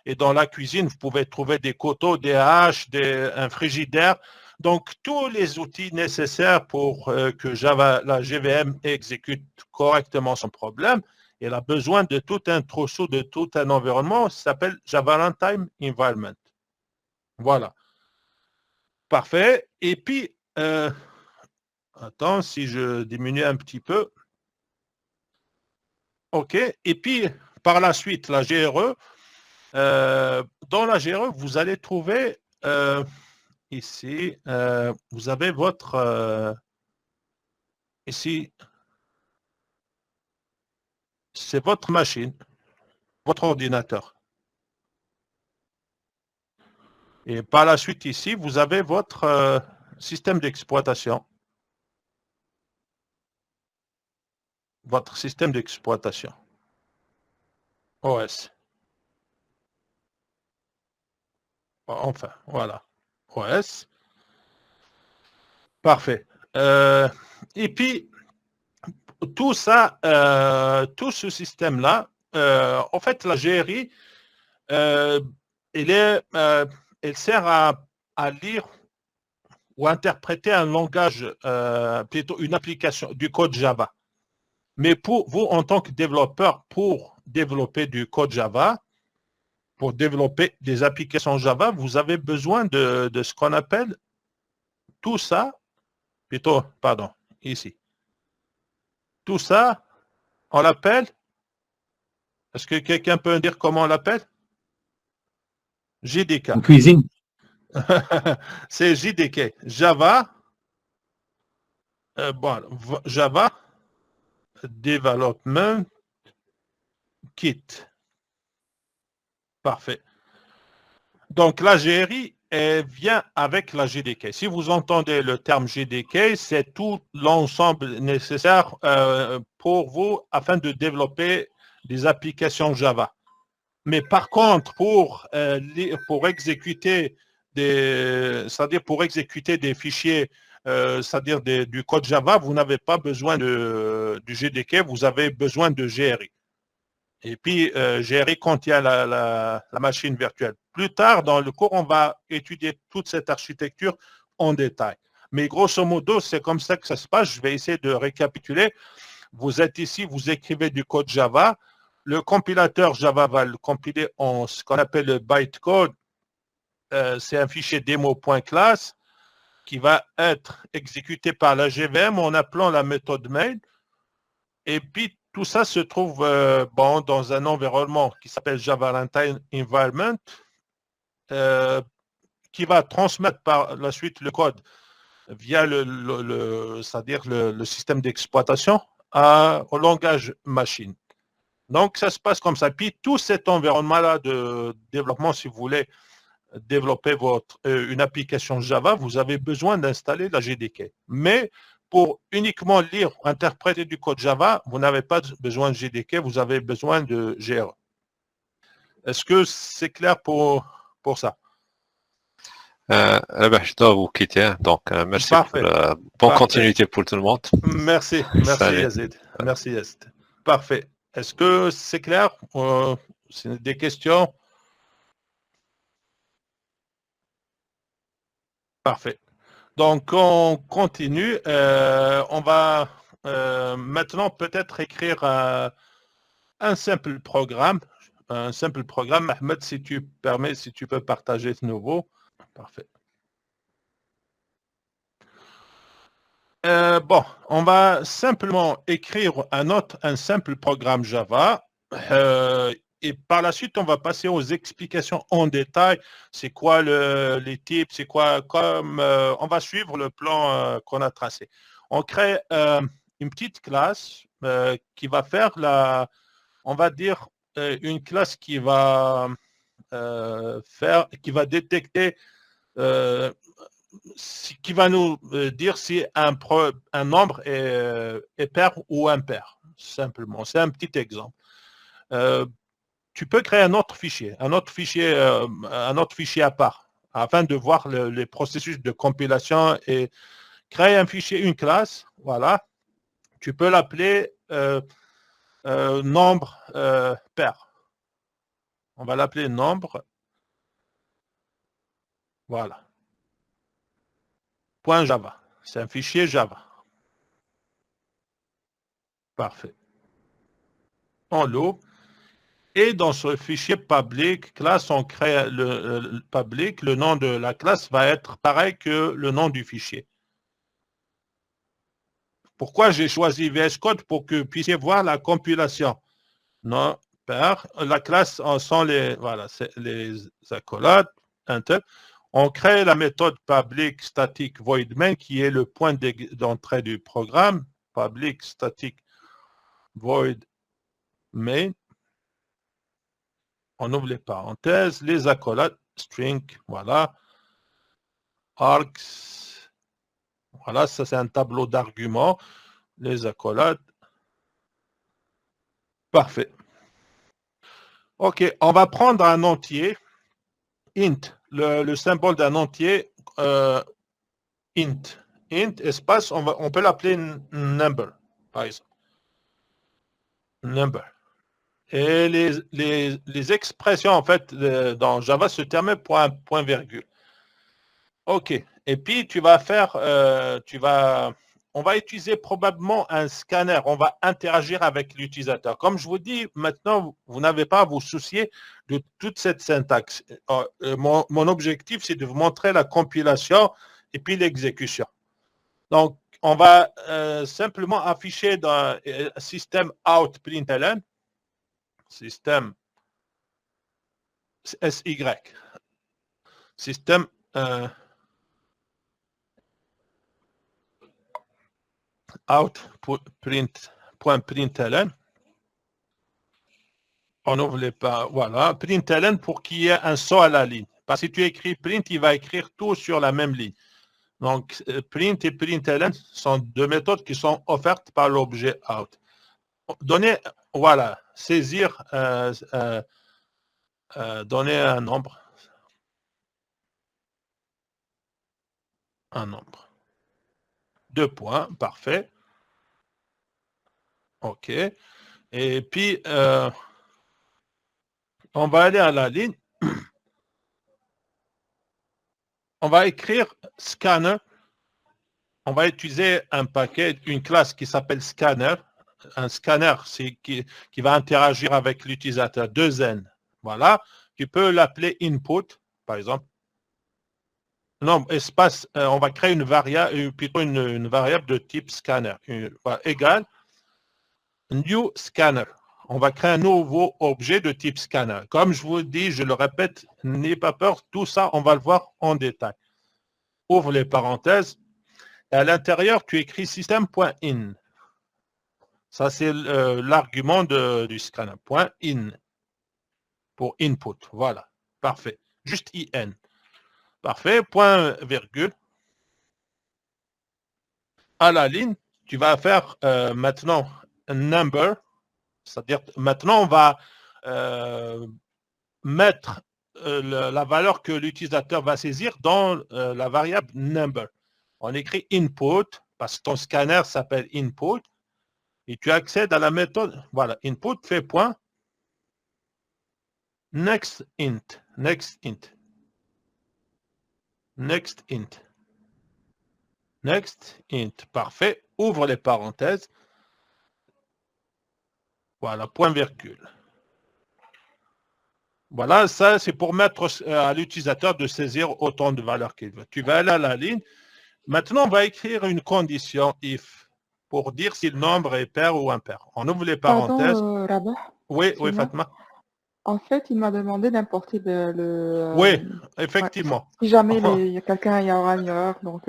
Et dans la cuisine, vous pouvez trouver des couteaux, des haches, un frigidaire. Donc, tous les outils nécessaires pour que la GVM exécute correctement son problème. Elle a besoin de tout un trousseau, de tout un environnement. Ça s'appelle Java Runtime Environment. Voilà. Parfait. Et puis, attends, si je diminue un petit peu. OK. Et puis, par la suite, la GRE. Dans la GRE, vous allez trouver ici, vous avez votre ici, c'est votre machine, votre ordinateur. Et par la suite ici, vous avez votre système d'exploitation. Votre système d'exploitation. OS. Enfin, voilà. OS. Parfait. Et puis, tout ça, tout ce système-là, en fait, la GRI, elle sert à lire ou interpréter un langage, plutôt une application, du code Java. Mais pour vous, en tant que développeur, pour développer du code Java, pour développer des applications Java, vous avez besoin de ce qu'on appelle tout ça, plutôt, pardon, ici. Tout ça, on l'appelle, est-ce que quelqu'un peut me dire comment on l'appelle? JDK. En cuisine. C'est JDK. Java, Java Development Kit. Parfait. Donc, la GRI vient avec la JDK. Si vous entendez le terme JDK, c'est tout l'ensemble nécessaire pour vous afin de développer des applications Java. Mais par contre, pour exécuter c'est-à-dire pour exécuter des fichiers, c'est-à-dire du code Java, vous n'avez pas besoin du JDK, vous avez besoin de GRI. Et puis, GRI contient la machine virtuelle. Plus tard, dans le cours, on va étudier toute cette architecture en détail. Mais grosso modo, c'est comme ça que ça se passe. Je vais essayer de récapituler. Vous êtes ici, vous écrivez du code Java. Le compilateur Java va le compiler en ce qu'on appelle le bytecode. C'est un fichier demo.class qui va être exécuté par la JVM en appelant la méthode main. Et puis, tout ça se trouve dans un environnement qui s'appelle Java Runtime Environment, qui va transmettre par la suite le code via c'est-à-dire le système d'exploitation au langage machine. Donc, ça se passe comme ça. Puis, tout cet environnement-là de développement, si vous voulez développer une application Java, vous avez besoin d'installer la JDK. Mais pour uniquement lire, interpréter du code Java, vous n'avez pas besoin de JDK, vous avez besoin de GRE. Est-ce que c'est clair pour ça? Je dois vous quitter, donc merci. Parfait. Bonne continuité pour tout le monde. Merci Yazid. Merci Yazid. Parfait. Est-ce que c'est clair? C'est des questions? Parfait. Donc, on continue. On va maintenant peut-être écrire un simple programme. Ahmed, si tu permets, si tu peux partager de nouveau. Parfait. Bon, on va simplement écrire un simple programme Java. Et par la suite, on va passer aux explications en détail. C'est quoi les types, c'est quoi on va suivre le plan qu'on a tracé. On crée une petite classe qui va faire on va dire, une classe qui va détecter, qui va nous dire si un nombre est pair ou impair, simplement. C'est un petit exemple. Tu peux créer un autre fichier à part, afin de voir les processus de compilation et créer un fichier, une classe, voilà. Tu peux l'appeler nombre pair. On va l'appeler nombre. Voilà. .java. C'est un fichier Java. Parfait. En lot. Et dans ce fichier public class, on crée le public. Le nom de la classe va être pareil que le nom du fichier. Pourquoi j'ai choisi VS Code? Pour que vous puissiez voir la compilation. Non, pair. La classe sont les accolades. On crée la méthode public static void main qui est le point d'entrée du programme. Public static void main. On ouvre les parenthèses, les accolades, string, voilà. Args, voilà, ça c'est un tableau d'arguments. Les accolades. Parfait. OK, on va prendre un entier, int, le symbole d'un entier, int, espace, on peut l'appeler number, par exemple. Number. Et les expressions, en fait, dans Java se terminent par un point virgule. OK. Et puis, tu vas faire, on va utiliser probablement un scanner. On va interagir avec l'utilisateur. Comme je vous dis, maintenant, vous n'avez pas à vous soucier de toute cette syntaxe. Mon objectif, c'est de vous montrer la compilation et puis l'exécution. Donc, on va simplement afficher dans le système out println, système SY, système out.println. On ouvre les pas, voilà, println pour qu'il y ait un saut à la ligne. Parce que si tu écris print, il va écrire tout sur la même ligne. Donc, print et println sont deux méthodes qui sont offertes par l'objet out. Donner, voilà, saisir donner un nombre. Un nombre. 2 points, parfait. OK. Et puis, on va aller à la ligne. On va écrire scanner. On va utiliser un paquet, une classe qui s'appelle scanner. Un scanner, c'est qui va interagir avec l'utilisateur, 2N. Voilà. Tu peux l'appeler input, par exemple. Non, espace, on va créer une variable, plutôt une variable de type scanner. Égale new scanner. On va créer un nouveau objet de type scanner. Comme je vous le dis, je le répète, n'ayez pas peur, tout ça, on va le voir en détail. Ouvre les parenthèses. Et à l'intérieur, tu écris system.in. Ça, c'est l'argument du scanner. .in pour input. Voilà. Parfait. Juste in. Parfait. Point virgule. À la ligne, tu vas faire maintenant un number. C'est-à-dire, maintenant, on va mettre la valeur que l'utilisateur va saisir dans la variable number. On écrit input, parce que ton scanner s'appelle input, et tu accèdes à la méthode, voilà, input fait point, next int, next int, next int, next int, parfait, ouvre les parenthèses, voilà, point virgule. Voilà, ça c'est pour mettre à l'utilisateur de saisir autant de valeurs qu'il veut. Tu vas aller à la ligne. Maintenant, on va écrire une condition if pour dire si le nombre est pair ou impair. On ouvre les parenthèses. Pardon, Rabat. Oui, oui, Fatma. En fait, il m'a demandé d'importer le... Oui, effectivement. Ouais. Si jamais il y a quelqu'un, il y aura une erreur, donc...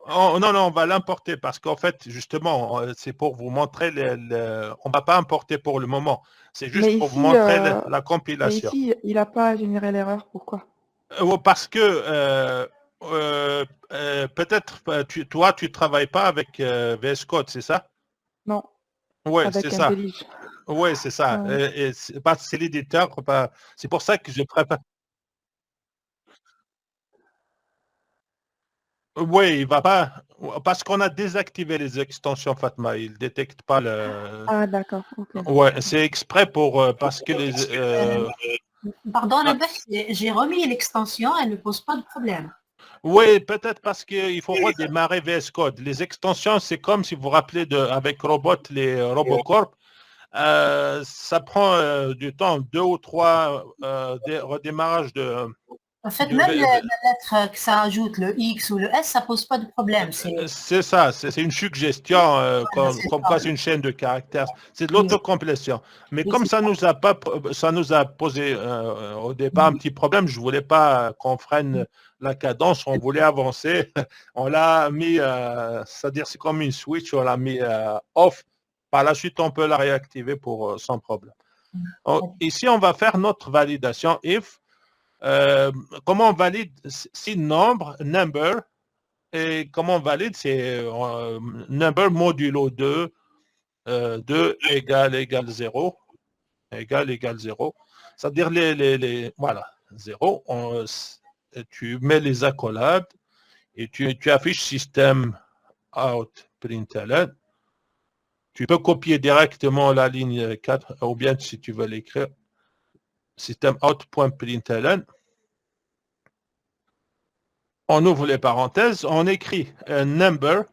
Oh, non, on va l'importer parce qu'en fait, justement, c'est pour vous montrer, on ne va pas importer pour le moment. C'est juste mais pour ici, vous montrer la compilation. Mais ici, il n'a pas généré l'erreur, pourquoi? Parce que peut-être, toi, tu ne travailles pas avec VS Code, c'est ça? Non, Oui, avec c'est ça. IntelliJ. Oui, c'est ça. Ouais. C'est l'éditeur. C'est pour ça que je prépare. Oui, il va pas. Parce qu'on a désactivé les extensions Fatma. Il ne détecte pas le. Ah, d'accord. Okay. Ouais, c'est exprès pour. Parce que les. Pardon, j'ai remis l'extension, elle ne pose pas de problème. Oui, peut-être parce qu'il faut redémarrer VS Code. Les extensions, c'est comme si vous vous rappelez avec Robot, les Robocorp. Ça prend du temps, 2 ou 3 redémarrages de. En fait, même la lettre que ça ajoute, le X ou le S, ça pose pas de problème. C'est ça, c'est une suggestion, comme quoi c'est une chaîne de caractères. C'est de l'autocomplétion. Mais comme ça nous a posé au départ un petit problème, je voulais pas qu'on freine la cadence, on voulait avancer. On l'a mis, c'est-à-dire c'est comme une switch, on l'a mis off. Par la suite, on peut la réactiver sans problème. Ici, on va faire notre validation if. Comment on valide si nombre, number, et comment on valide, c'est number modulo 2, 2 égale 0, égale 0. C'est-à-dire voilà, 0, tu mets les accolades et tu affiches système out println. Tu peux copier directement la ligne 4, ou bien si tu veux l'écrire, système out.println. On ouvre les parenthèses, on écrit number,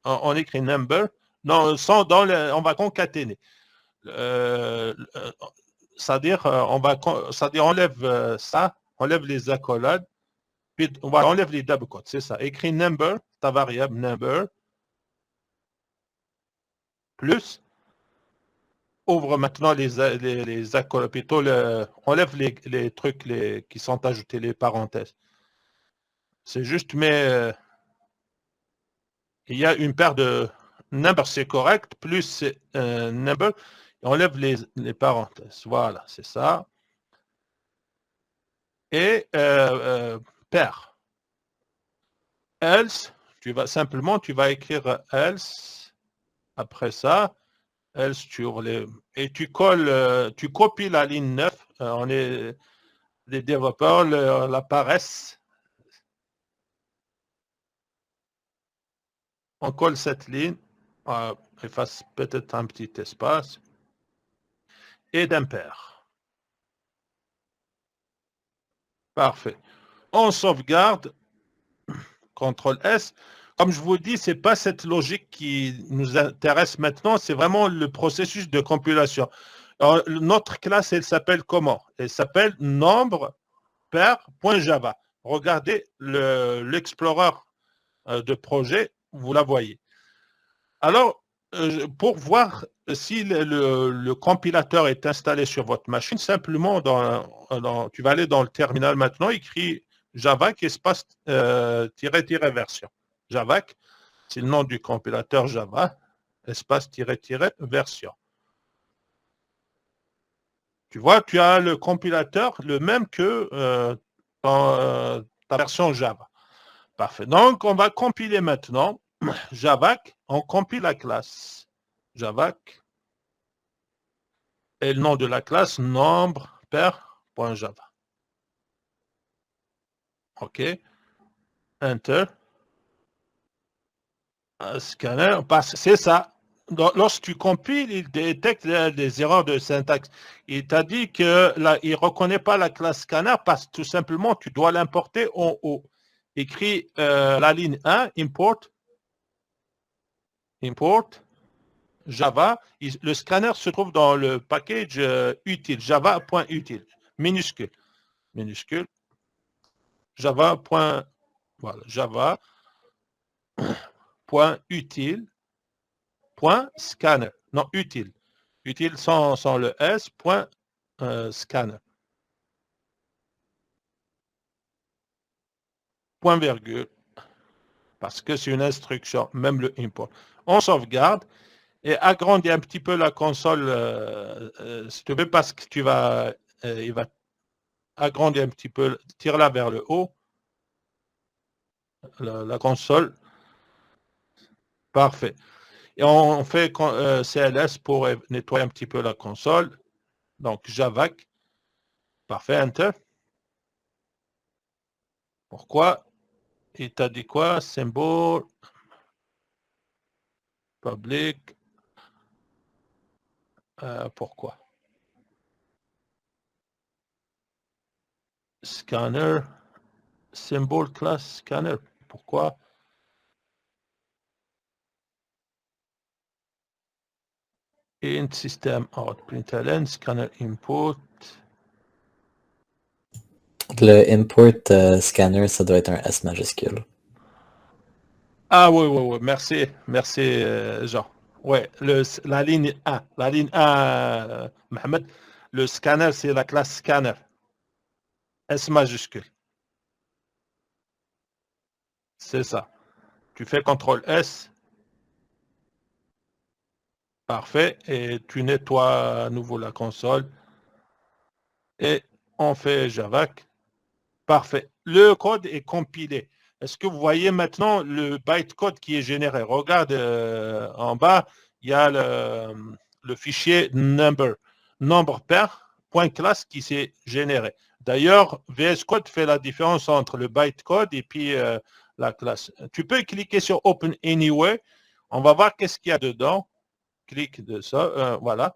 on écrit number, non, on va concaténer. C'est-à-dire, on enlève ça, on enlève les accolades, puis on enlève les double quotes, c'est ça. Écrit number, ta variable number, plus, ouvre maintenant les accolades, plutôt enlève les trucs qui sont ajoutés, les parenthèses. C'est juste, mais il y a une paire de number, c'est correct, plus number, on enlève les parenthèses. Voilà, c'est ça. Et pair. Else, tu vas écrire else. Après ça, else et tu copies la ligne 9. les développeurs, la paresse. On colle cette ligne, efface peut-être un petit espace, et d'impair. Parfait. On sauvegarde, CTRL S. Comme je vous dis, ce n'est pas cette logique qui nous intéresse maintenant, c'est vraiment le processus de compilation. Alors, notre classe, elle s'appelle comment? Elle s'appelle nombre pair.java. Regardez l'Explorer de projet, vous la voyez. Alors, pour voir si le compilateur est installé sur votre machine, simplement, tu vas aller dans le terminal maintenant, écrit javac espace version. Javac, c'est le nom du compilateur Java, espace version. Tu vois, tu as le compilateur, le même que dans ta version Java. Parfait. Donc, on va compiler maintenant Javac. On compile la classe Javac. Et le nom de la classe, nombre pair.java. OK. Enter. Scanner. C'est ça. Lorsque tu compiles, il détecte des erreurs de syntaxe. Il t'a dit qu'il ne reconnaît pas la classe scanner parce que tout simplement, tu dois l'importer en haut. Écrit la ligne 1, import Java. Le scanner se trouve dans le package utile, java.utile, minuscule. Java. Voilà, java.utile. Scanner. Non, utile. Utile sans le S. Scanner. Point virgule. Parce que c'est une instruction, même le import. On sauvegarde et agrandit un petit peu la console, si tu veux, parce que il va agrandir un petit peu, tire-la vers le haut, la console. Parfait. Et on fait CLS pour nettoyer un petit peu la console. Donc, Javac. Parfait, Enter. Pourquoi? Il t'a dit quoi? Symbole. Public. Pourquoi? Scanner. Symbole class scanner. Pourquoi? Int system out. Println scanner input. Le import scanner, ça doit être un S majuscule. Ah oui. Merci, Jean. Oui, la ligne 1. La ligne 1, Mohamed, le scanner, c'est la classe scanner. S majuscule. C'est ça. Tu fais CTRL S. Parfait. Et tu nettoies à nouveau la console. Et on fait Javac. Parfait. Le code est compilé. Est-ce que vous voyez maintenant le bytecode qui est généré? Regarde en bas, il y a le fichier number pair.class qui s'est généré. D'ailleurs, VS Code fait la différence entre le bytecode et puis la classe. Tu peux cliquer sur Open Anyway. On va voir qu'est-ce qu'il y a dedans. Clique de ça. Voilà.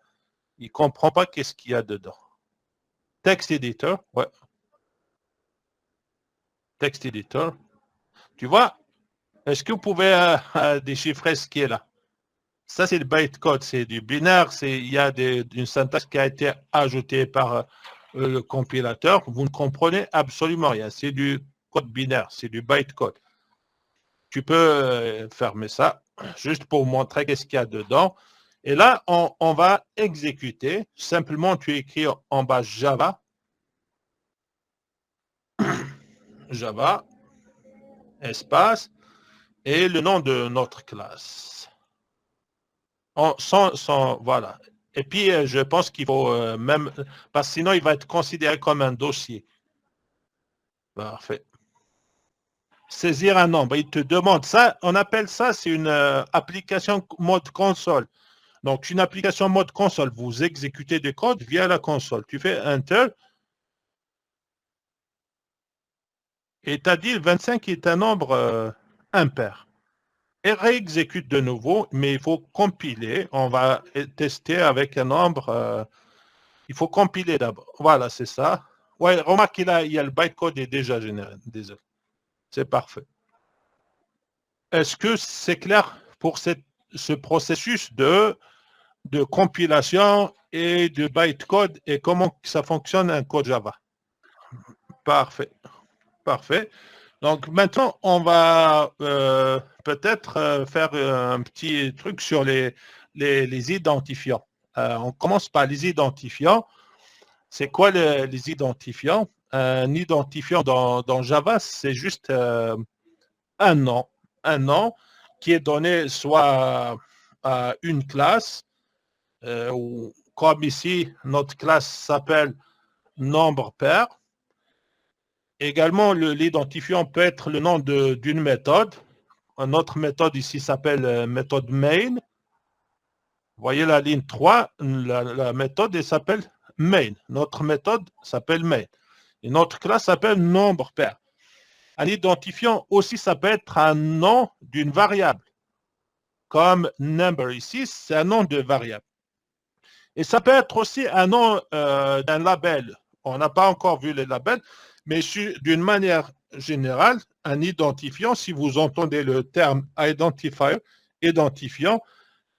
Il ne comprend pas qu'est-ce qu'il y a dedans. Text Editor. Ouais. Text Editor. Tu vois, est-ce que vous pouvez déchiffrer ce qui est là? Ça, c'est le bytecode, c'est du binaire, il y a une syntaxe qui a été ajoutée par le compilateur. Vous ne comprenez absolument rien. C'est du code binaire, c'est du bytecode. Tu peux fermer ça, juste pour vous montrer qu'est-ce qu'il y a dedans. Et là, on va exécuter. Simplement, tu écris en bas Java. Java. Espace, et le nom de notre classe. Voilà. Et puis, je pense qu'il faut même, parce que sinon, il va être considéré comme un dossier. Parfait. Saisir un nombre. Il te demande ça, on appelle ça, c'est une application mode console. Donc, une application mode console, vous exécutez des codes via la console. Tu fais Enter. Et tu as dit le 25 est un nombre impair. Et réexécute de nouveau, mais il faut compiler. On va tester avec un nombre. Il faut compiler d'abord. Voilà, c'est ça. Ouais, remarque qu'il y a le bytecode est déjà généré. Désolé. C'est parfait. Est-ce que c'est clair pour ce processus de compilation et de bytecode et comment ça fonctionne un code Java? Parfait. Parfait. Donc maintenant, on va peut-être faire un petit truc sur les identifiants. On commence par les identifiants. C'est quoi les identifiants? Un identifiant dans Java, c'est juste un nom qui est donné soit à une classe, ou comme ici, notre classe s'appelle nombre pair. Également, l'identifiant peut être le nom d'une méthode. Notre méthode ici s'appelle méthode main. Vous voyez la ligne 3, la méthode s'appelle main. Notre méthode s'appelle main. Et notre classe s'appelle nombre pair. Un identifiant aussi, ça peut être un nom d'une variable. Comme number ici, c'est un nom de variable. Et ça peut être aussi un nom d'un label. On n'a pas encore vu les labels, mais d'une manière générale, un identifiant, si vous entendez le terme identifier, identifiant,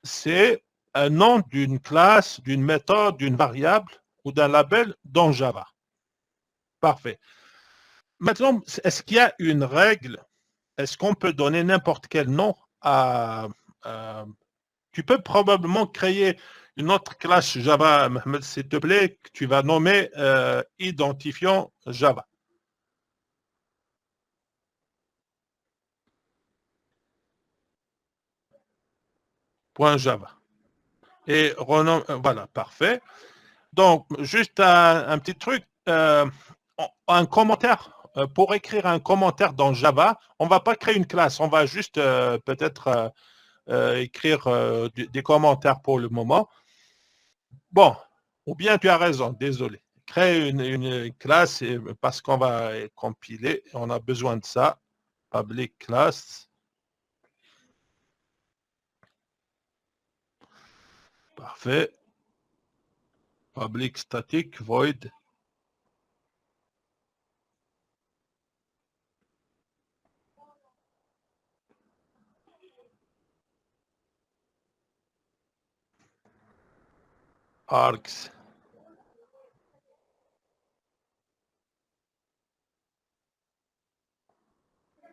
c'est un nom d'une classe, d'une méthode, d'une variable ou d'un label dans Java. Parfait. Maintenant, est-ce qu'il y a une règle? Est-ce qu'on peut donner n'importe quel nom à... tu peux probablement créer une autre classe Java, Mohamed, s'il te plaît, que tu vas nommer identifiant Java. Point Java. Et voilà, parfait. Donc, juste un petit truc, un commentaire. Pour écrire un commentaire dans Java, on ne va pas créer une classe, on va juste peut-être écrire des commentaires pour le moment. Bon, ou bien tu as raison, désolé. Crée une classe parce qu'on va compiler, on a besoin de ça. Public class. Parfait. Public static void. Args.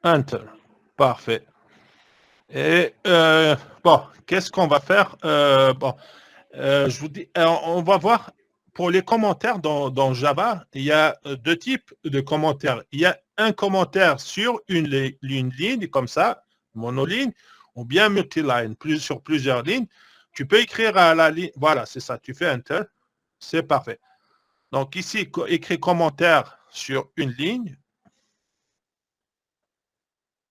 Enter. Parfait. Et bon, qu'est-ce qu'on va faire? Bon, je vous dis, on va voir pour les commentaires dans Java, il y a deux types de commentaires. Il y a un commentaire sur une ligne, comme ça, monoligne, ou bien multiline, sur plusieurs lignes. Tu peux écrire à la ligne, voilà, c'est ça, tu fais Enter, c'est parfait. Donc ici, écrit commentaire sur une ligne.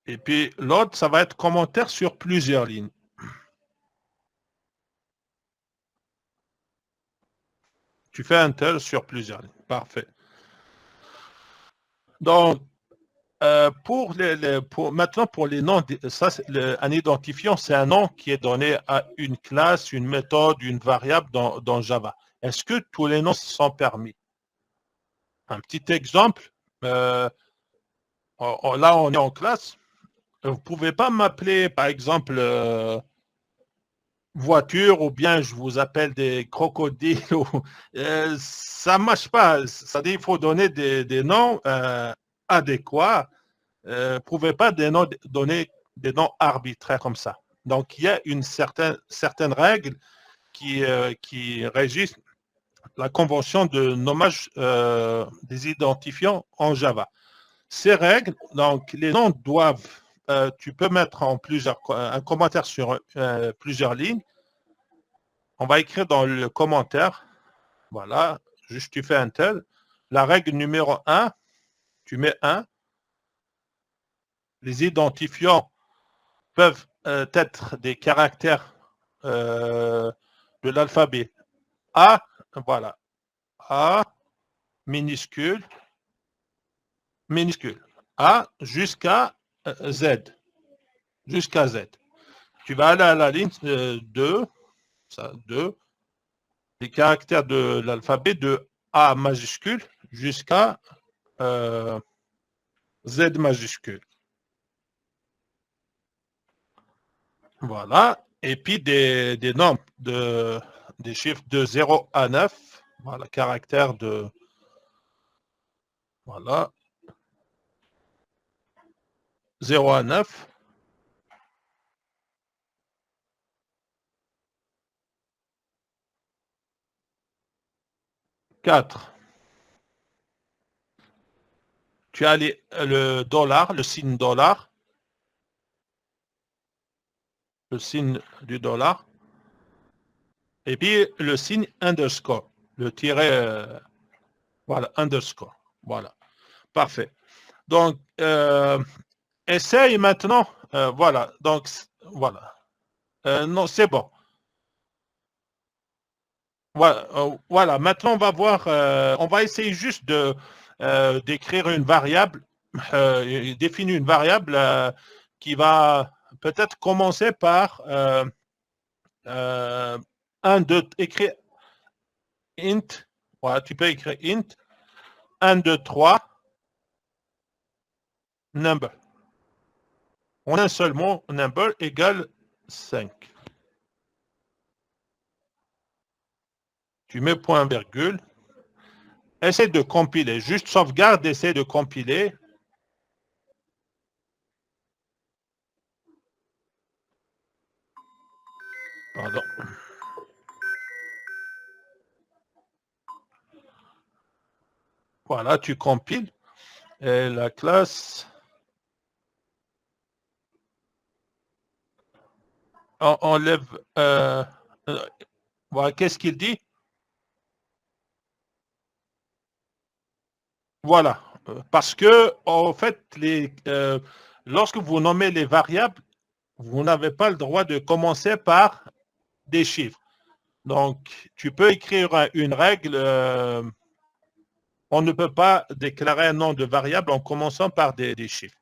Et puis l'autre, ça va être commentaire sur plusieurs lignes. Tu fais Enter sur plusieurs lignes. Parfait. Donc, maintenant, pour les noms, ça, un identifiant, c'est un nom qui est donné à une classe, une méthode, une variable dans Java. Est-ce que tous les noms sont permis? Un petit exemple. Là, on est en classe. Vous ne pouvez pas m'appeler, par exemple, voiture, ou bien je vous appelle des crocodiles. Ça ne marche pas. C'est-à-dire qu'il faut donner des noms adéquats. Vous ne pouvez pas donner des noms arbitraires comme ça. Donc, il y a une certaine règle qui régit la convention de nommage des identifiants en Java. Ces règles, donc, les noms doivent, tu peux mettre un commentaire sur plusieurs lignes. On va écrire dans le commentaire, voilà, juste tu fais un tel. La règle numéro 1, tu mets 1. Les identifiants peuvent être des caractères de l'alphabet A, voilà, A, minuscule, minuscule, A jusqu'à Z. Jusqu'à Z. Tu vas aller à la ligne 2, ça, 2, les caractères de l'alphabet de A majuscule jusqu'à Z majuscule. Voilà. Et puis des nombres, des chiffres de 0 à 9. Voilà, caractère de... Voilà. 0 à 9. Quatre. Tu as le dollar, le signe dollar. Le signe du dollar. Et puis le signe underscore. Le tiret, voilà, underscore. Voilà. Parfait. Donc, essaye maintenant. Voilà. Donc, voilà. Non, c'est bon. Voilà, voilà. Maintenant, on va voir, on va essayer juste de d'écrire une variable, définir une variable qui va peut-être commencer par 1, 2, écrire int. Voilà, tu peux écrire int 1, 2, 3 number. En un seul mot, number égale 5. Tu mets point virgule. Essaie de compiler. Juste sauvegarde, essaie de compiler. Pardon. Voilà, tu compiles. Et la classe... On enlève... voilà, qu'est-ce qu'il dit? Voilà. Parce que, en fait, lorsque vous nommez les variables, vous n'avez pas le droit de commencer par des chiffres. Donc, tu peux écrire une règle. On ne peut pas déclarer un nom de variable en commençant par des chiffres.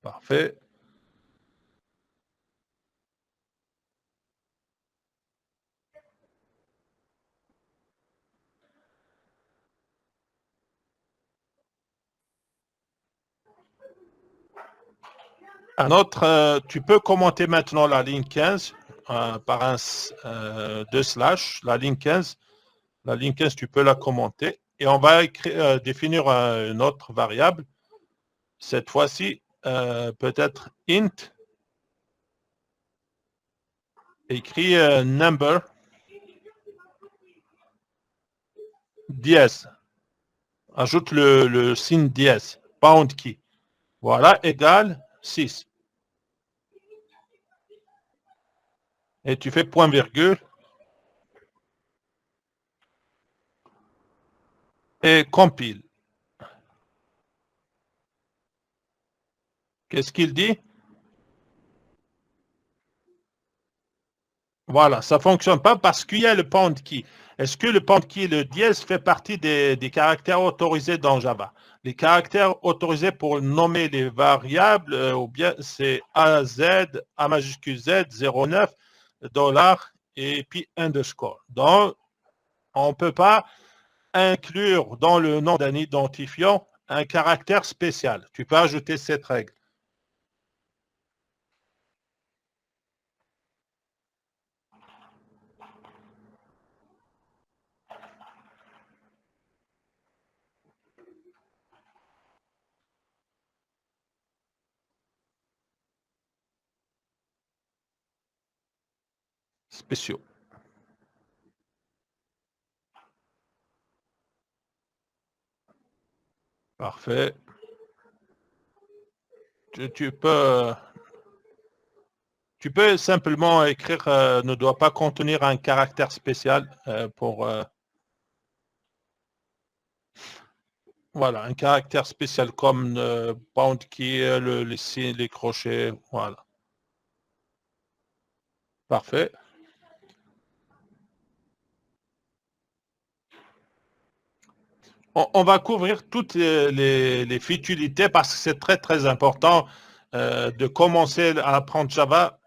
Parfait. Un autre, tu peux commenter maintenant la ligne 15 par deux slash, la ligne 15. La ligne 15, tu peux la commenter. Et on va définir une autre variable. Cette fois-ci, peut-être int. Écrit number dièse. Ajoute le signe dièse, pound key. Voilà, égale 6. Et tu fais point virgule. Et compile. Qu'est-ce qu'il dit? Voilà, ça ne fonctionne pas parce qu'il y a le pound key. Est-ce que le pound key, le dièse, fait partie des caractères autorisés dans Java? Les caractères autorisés pour nommer les variables, ou bien c'est A, Z, A majuscule Z, 09, dollar, et puis underscore. Donc, on ne peut pas inclure dans le nom d'un identifiant un caractère spécial. Tu peux ajouter cette règle. Spéciaux. Parfait. Tu peux simplement écrire ne doit pas contenir un caractère spécial pour voilà, un caractère spécial comme pound key, les signes, les crochets, voilà. Parfait. On va couvrir toutes les futilités parce que c'est très, très important de commencer à apprendre Java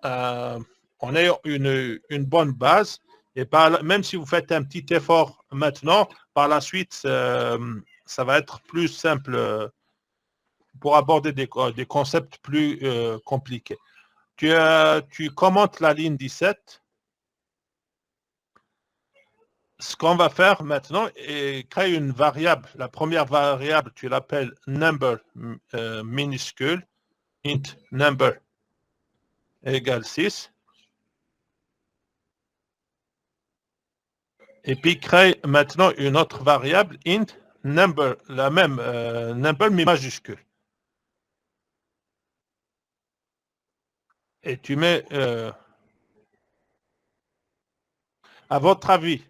en ayant une bonne base. Et même si vous faites un petit effort maintenant, par la suite, ça va être plus simple pour aborder des concepts plus compliqués. Tu commentes la ligne 17. Ce qu'on va faire maintenant est créer une variable. La première variable, tu l'appelles number minuscule, int number égale 6. Et puis crée maintenant une autre variable, int number, la même number mais majuscule. Et tu mets, à votre avis,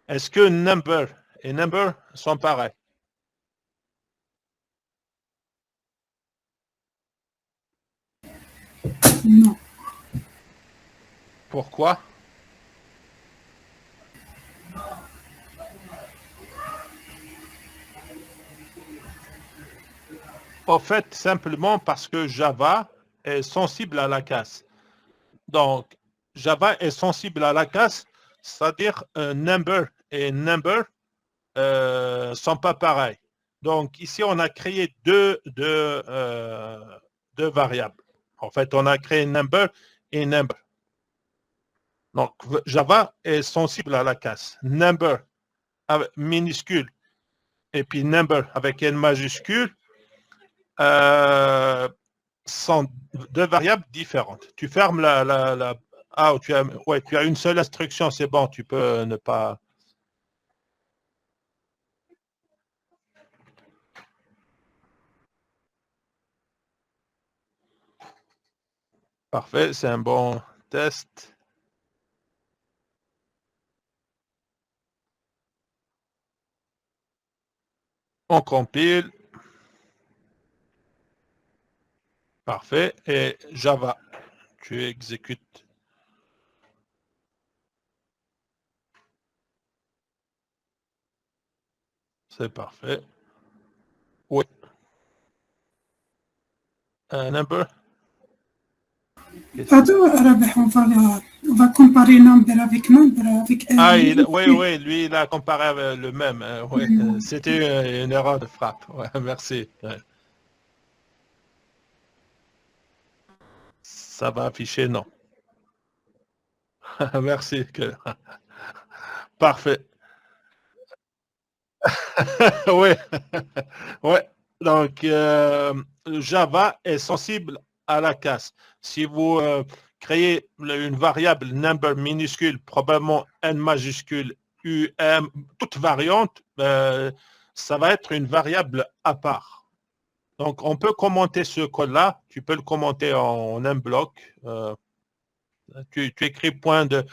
est-ce que number et number sont pareils? Non. Pourquoi? En fait, simplement parce que Java est sensible à la casse. Donc, Java est sensible à la casse, c'est-à-dire number et number sont pas pareils. Donc, ici, on a créé deux variables. En fait, on a créé number et number. Donc, Java est sensible à la casse. Number minuscule et puis number avec N majuscule sont deux variables différentes. Tu fermes Ah, tu as une seule instruction, c'est bon, tu peux ne pas... Parfait, c'est un bon test. On compile. Parfait. Et Java, tu exécutes. C'est parfait. Oui. Number. Attends, on va comparer number avec number. Ah, oui, lui, il a comparé avec le même. Oui. C'était une erreur de frappe. Ouais, merci. Ouais. Ça va afficher non. Merci. Parfait. Oui. Ouais. Donc, Java est sensible à la casse. Si vous créez une variable number minuscule, probablement N majuscule, UM, toute variante, ça va être une variable à part. Donc, on peut commenter ce code-là. Tu peux le commenter en un bloc. Tu écris point de,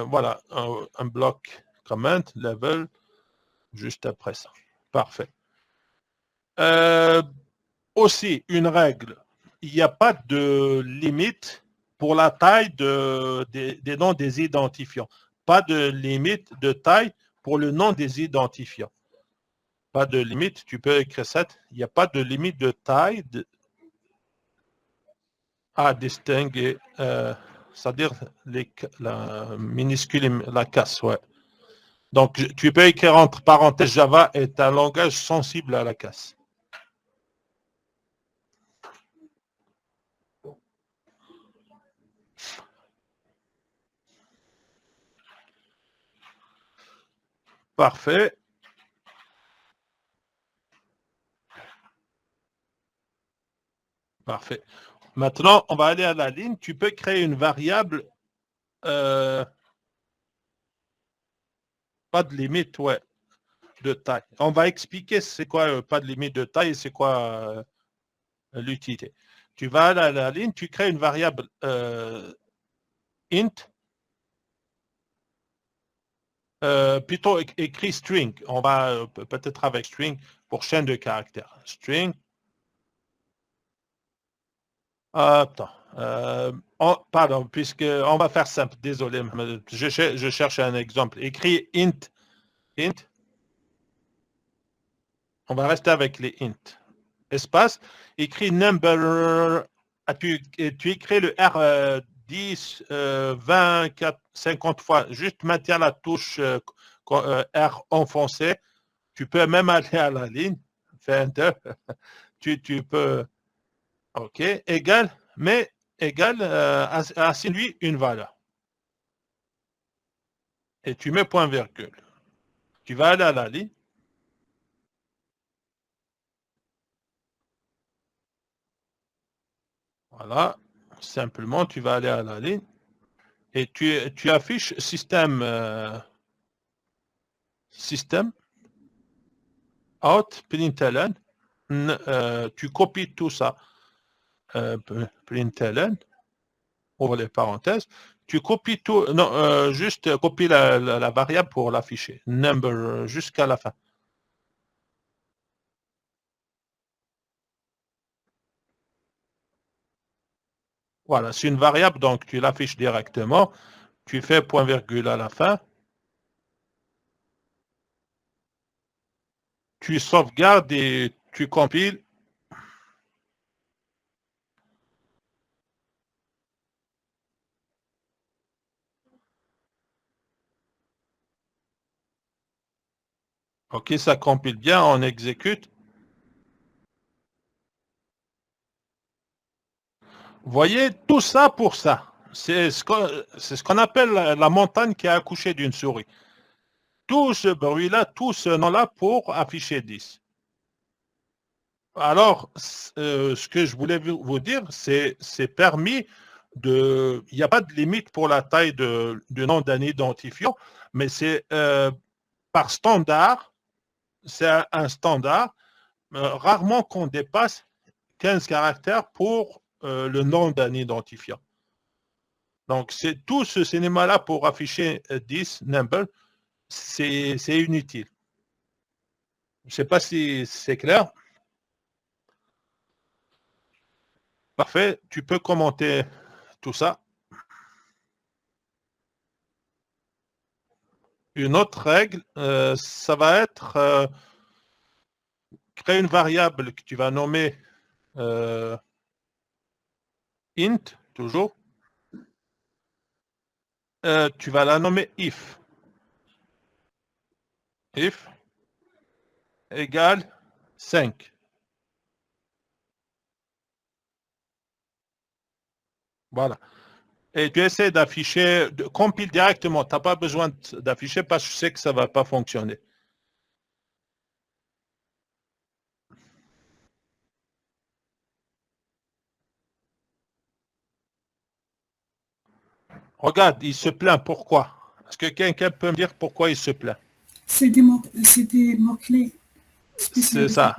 voilà, un bloc comment, level, juste après ça. Parfait. Aussi, une règle. Il n'y a pas de limite pour la taille des noms des identifiants. Pas de limite de taille pour le nom des identifiants. Pas de limite, tu peux écrire ça. Il n'y a pas de limite de taille à distinguer, c'est-à-dire la minuscule, la casse, ouais. Donc, tu peux écrire entre parenthèses Java est un langage sensible à la casse. Parfait. Parfait. Maintenant, on va aller à la ligne. Tu peux créer une variable, pas de limite, ouais, de taille. On va expliquer c'est quoi pas de limite de taille et c'est quoi l'utilité. Tu vas à la ligne, tu crées une variable int, plutôt écrit string. On va peut-être avec string pour chaîne de caractères. String. Attends. Pardon, puisque on va faire simple. Désolé, je cherche un exemple. Écrit int. On va rester avec les int. Espace, écris number, tu écris le R 10, 20, 50 fois. Juste maintiens la touche R enfoncée. Tu peux même aller à la ligne. Fais enter. tu peux. OK. Égal, mais égal, assigne-lui une valeur. Et tu mets point virgule. Tu vas aller à la ligne. Voilà. Simplement, tu vas aller à la ligne. Et tu affiches système out println. Tu copies tout ça. Println. Ouvre les parenthèses. Tu copies tout. Non, juste copie la variable pour l'afficher. Number jusqu'à la fin. Voilà, c'est une variable, donc tu l'affiches directement. Tu fais point virgule à la fin. Tu sauvegardes et tu compiles. OK, ça compile bien, on exécute. Vous voyez, tout ça pour ça. C'est ce qu'on appelle la montagne qui a accouché d'une souris. Tout ce bruit-là, tout ce nom-là pour afficher 10. Alors, ce que je voulais vous dire, c'est permis de... Il n'y a pas de limite pour la taille du nom d'un identifiant, mais c'est par standard, c'est un standard. Rarement qu'on dépasse 15 caractères pour le nom d'un identifiant. Donc, c'est tout ce cinéma-là pour afficher 10 number, c'est inutile. Je ne sais pas si c'est clair. Parfait, tu peux commenter tout ça. Une autre règle, ça va être créer une variable que tu vas nommer int, toujours. Tu vas la nommer if. If égale 5. Voilà. Et tu essaies d'afficher, compile directement. Tu n'as pas besoin d'afficher parce que je sais que ça ne va pas fonctionner. Regarde, il se plaint. Pourquoi? Est-ce que quelqu'un peut me dire pourquoi il se plaint? C'est des mots-clés. C'est ça.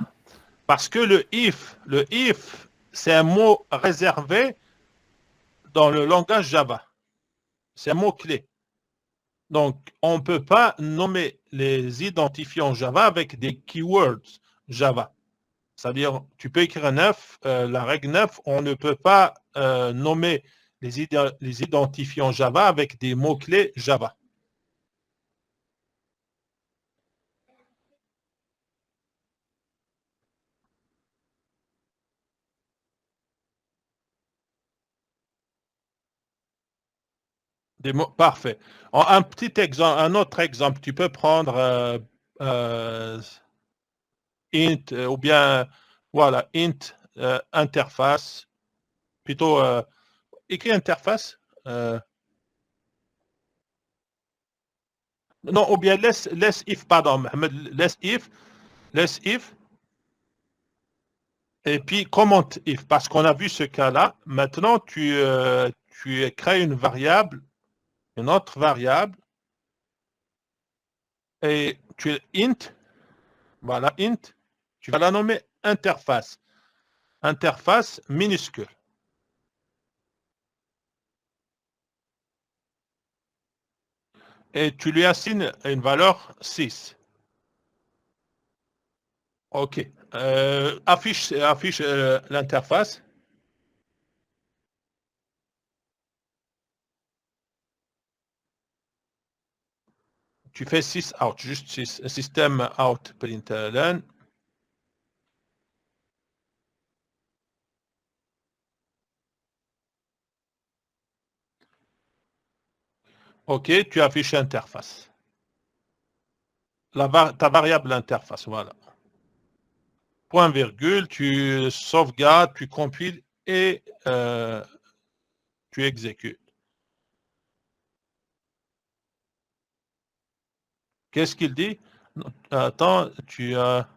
Parce que le if, c'est un mot réservé dans le langage Java. C'est un mot-clé. Donc, on ne peut pas nommer les identifiants Java avec des keywords Java. C'est-à-dire, tu peux écrire 9, la règle 9, on ne peut pas nommer les identifiants Java avec des mots-clés Java. Des mots, parfait. Un petit exemple, un autre exemple, tu peux prendre int ou bien voilà int interface, plutôt écrit interface. Non, ou bien laisse if, pardon, laisse if et puis commente if, parce qu'on a vu ce cas-là. Maintenant, tu crées une variable, une autre variable, et tu int, voilà, int, tu vas la nommer interface. Interface minuscule. Et tu lui assignes une valeur 6. OK. Affiche l'interface. Tu fais 6 out, juste 6, système out println. OK, tu affiches interface. Ta variable interface, voilà. Point virgule, tu sauvegardes, tu compiles et tu exécutes. Qu'est-ce qu'il dit? Attends, tu as...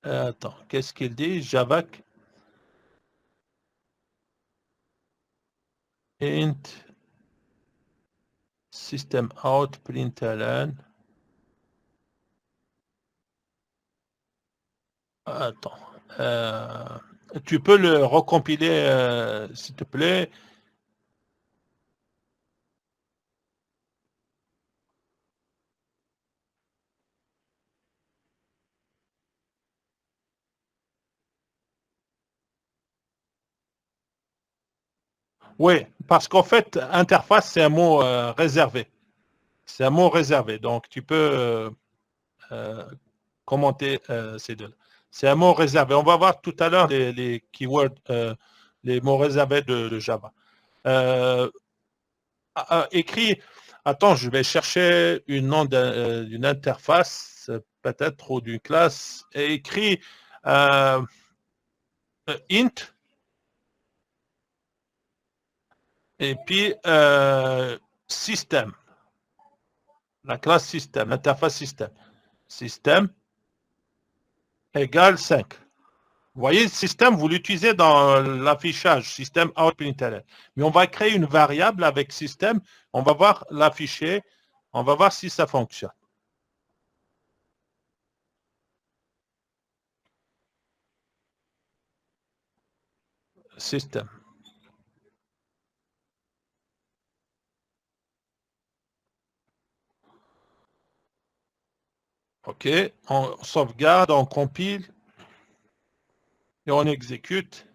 Attends, qu'est-ce qu'il dit? Java int system out println. Attends. Tu peux le recompiler, s'il te plaît. Oui, parce qu'en fait, interface, c'est un mot réservé. C'est un mot réservé. Donc, tu peux commenter ces deux-là. C'est un mot réservé. On va voir tout à l'heure les keywords, les mots réservés de Java. Écrit, attends, je vais chercher une nom d'une interface, peut-être, ou d'une classe, et écrit int, et puis système, la classe système, l'interface système. Système égale 5. Vous voyez, le système, vous l'utilisez dans l'affichage, système out.println. Mais on va créer une variable avec système, on va voir l'afficher, on va voir si ça fonctionne. Système. OK, on sauvegarde, on compile et on exécute.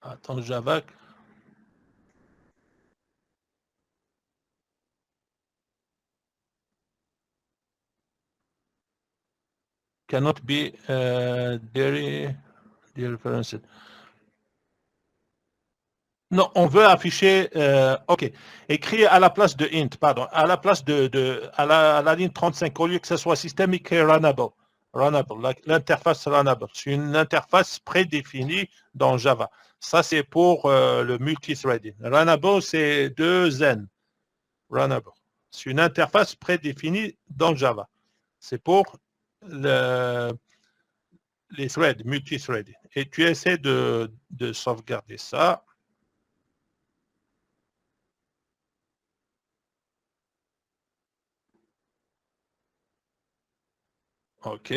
Attends, Java. Cannot be dereferenced. Non, on veut afficher, OK, écrit à la place de int, pardon, à la place à la ligne 35, au lieu que ce soit systémique et runnable, l'interface runnable. C'est une interface prédéfinie dans Java. Ça, c'est pour le multithreading. Runnable, c'est 2N. Runnable. C'est une interface prédéfinie dans Java. C'est pour les threads, multithreading. Et tu essaies de sauvegarder ça. OK.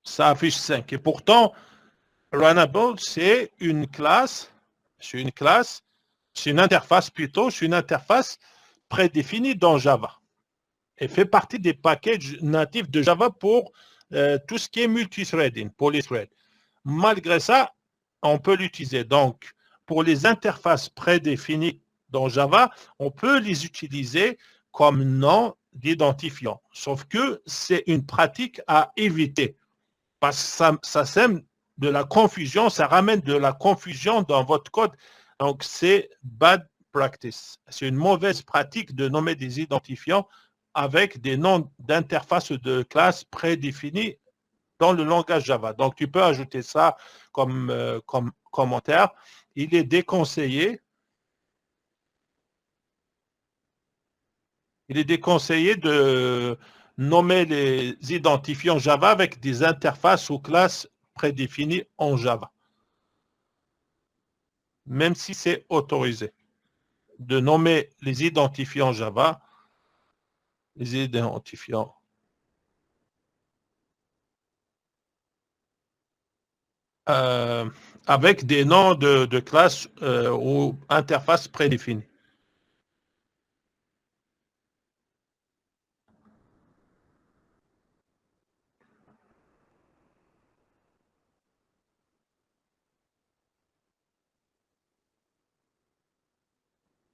Ça affiche 5. Et pourtant, Runnable, c'est une classe, c'est une interface plutôt, c'est une interface prédéfinie dans Java. Et fait partie des packages natifs de Java pour tout ce qui est multithreading, polythread. Malgré ça, on peut l'utiliser. Donc, pour les interfaces prédéfinies dans Java, on peut les utiliser comme nom d'identifiant. Sauf que c'est une pratique à éviter parce que ça sème de la confusion, ça ramène de la confusion dans votre code. Donc, c'est bad practice. C'est une mauvaise pratique de nommer des identifiants avec des noms d'interface de classe prédéfinis dans le langage Java. Donc, tu peux ajouter ça comme commentaire. Il est déconseillé. Il est déconseillé de nommer les identifiants Java avec des interfaces ou classes prédéfinies en Java. Même si c'est autorisé de nommer les identifiants Java, les identifiants avec des noms de classes ou interfaces prédéfinies.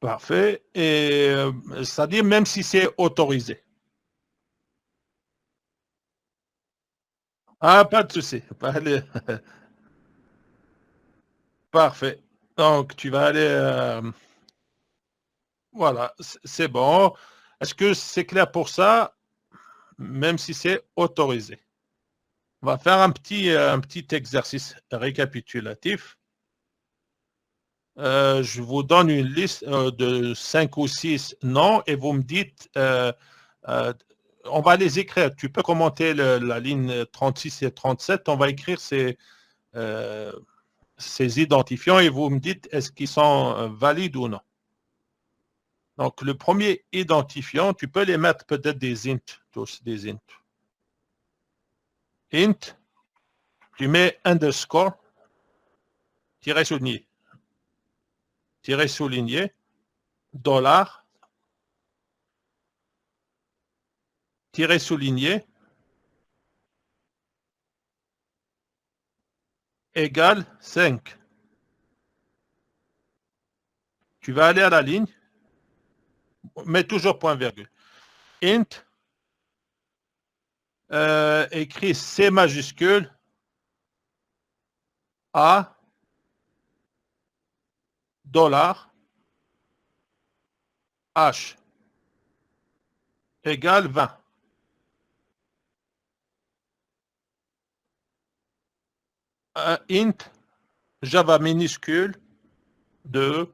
Parfait. Et c'est-à-dire même si c'est autorisé. Ah, pas de souci. Allez. Parfait. Donc, tu vas aller... voilà, c'est bon. Est-ce que c'est clair pour ça, même si c'est autorisé? On va faire un petit exercice récapitulatif. Je vous donne une liste de 5 ou 6 noms et vous me dites, on va les écrire. Tu peux commenter la ligne 36 et 37. On va écrire ces identifiants et vous me dites est-ce qu'ils sont valides ou non. Donc, le premier identifiant, tu peux les mettre peut-être des int, tous des int. Int, tu mets underscore, tiret souligné, dollar, tiret souligné, égale 5. Tu vas aller à la ligne, mets toujours point virgule. Int, écrit C majuscule, A, dollar, H, égale 20. Int, Java minuscule, de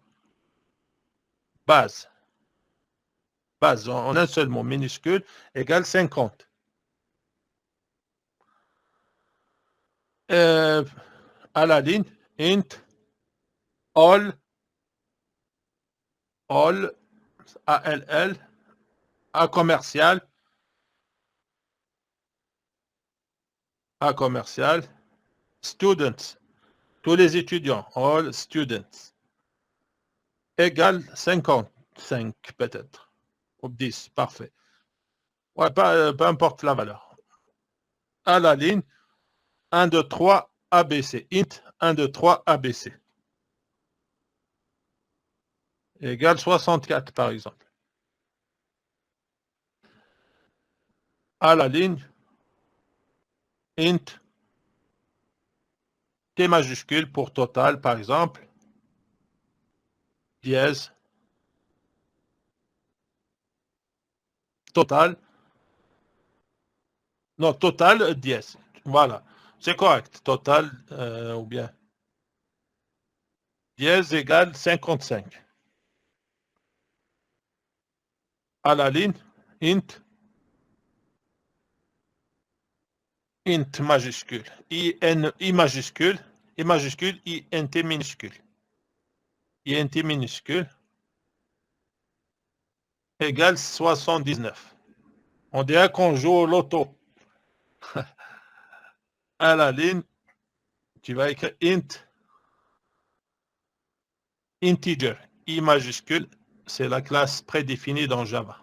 base. Base en un seul mot minuscule, égale 50. À la ligne, int, all, ALL, A commercial, students, tous les étudiants, all students, égale 55 peut-être, ou 10, parfait. Ouais, peu importe la valeur. À la ligne, 1, 2, 3, ABC, int, 1, 2, 3, ABC. Égale 64, par exemple. À la ligne, int, T majuscule pour total, par exemple, dièse, total, non, total, dièse, voilà, c'est correct, total, ou bien, dièse égale 55. À la ligne, int majuscule, I majuscule, INT minuscule. INT minuscule égale 79. On dirait qu'on joue au loto. À la ligne, tu vas écrire int integer. I majuscule, c'est la classe prédéfinie dans Java.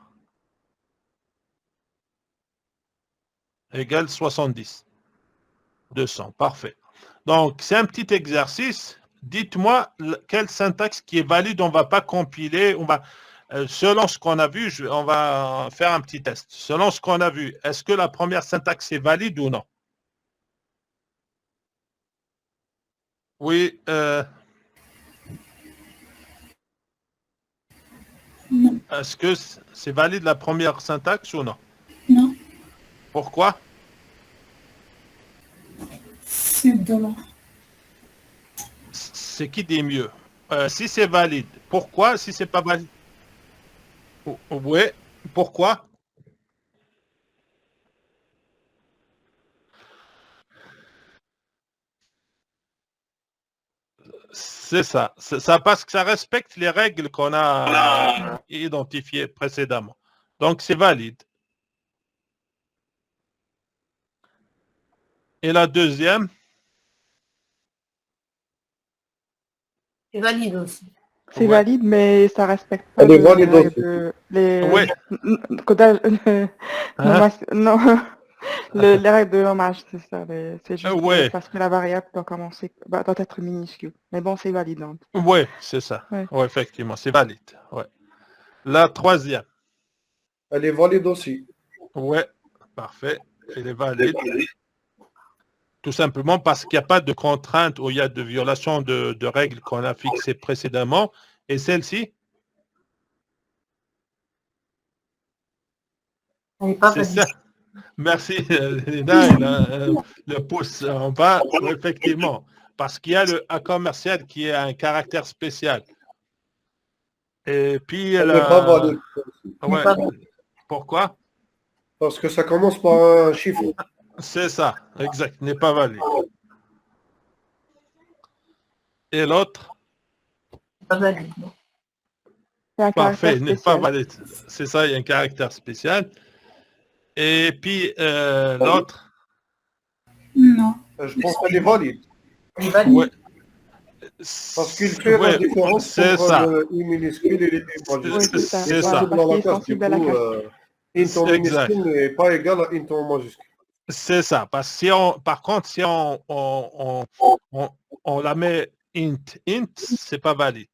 Égale 70. 200, parfait. Donc, c'est un petit exercice. Dites-moi quelle syntaxe qui est valide, on ne va pas compiler, on va, selon ce qu'on a vu, on va faire un petit test. Selon ce qu'on a vu, est-ce que la première syntaxe est valide ou non? Oui. Est-ce que c'est valide la première syntaxe ou non? Non. Pourquoi? C'est dollar. C'est qui dit mieux? Si c'est valide, pourquoi? Si c'est pas valide? Oui, pourquoi? C'est ça. Ça parce que ça respecte les règles qu'on a identifiées précédemment. Donc, c'est valide. Et la deuxième? C'est valide aussi. C'est valide, mais ça respecte pas Elle est valide les Oui. codages. Non, Les règles de l'hommage, c'est ça. C'est juste Ouais, parce que la variable doit commencer, doit être minuscule. Mais bon, c'est validant. ouais, c'est ça. Ouais. Ouais, effectivement, c'est valide. Ouais. La troisième. Elle est valide aussi. Ouais, parfait. Elle est valide. Tout simplement parce qu'il n'y a pas de contrainte ou il y a de violation de règles qu'on a fixées précédemment. Et celle-ci, Elle n'est pas c'est valide. ça. Merci, Lina, il a, le pouce en bas, effectivement. Parce qu'il y a le A commercial qui a un caractère spécial. Et puis, Elle n'est pas valide. ouais. Pas valide. Pourquoi? Parce que ça commence par un chiffre. C'est ça, exact, n'est pas valide. Et l'autre? Pas valide. Non. C'est un Parfait, caractère n'est pas spécial. valide. C'est ça, il y a un caractère spécial. Et puis, l'autre? Non. Je pense qu'elle est valide. Elle est valide. Ouais. Parce qu'il fait la Ouais, différence c'est entre ça. le I minuscule et le I majuscule. Oui, c'est ça. C'est Voilà, ça. dans la Parce qu'il est case, du sensible à la coup, case. int en Exact. minuscule n'est pas égal à int en majuscule. C'est ça. Parce que si on, par contre, si on la met int, c'est pas valide.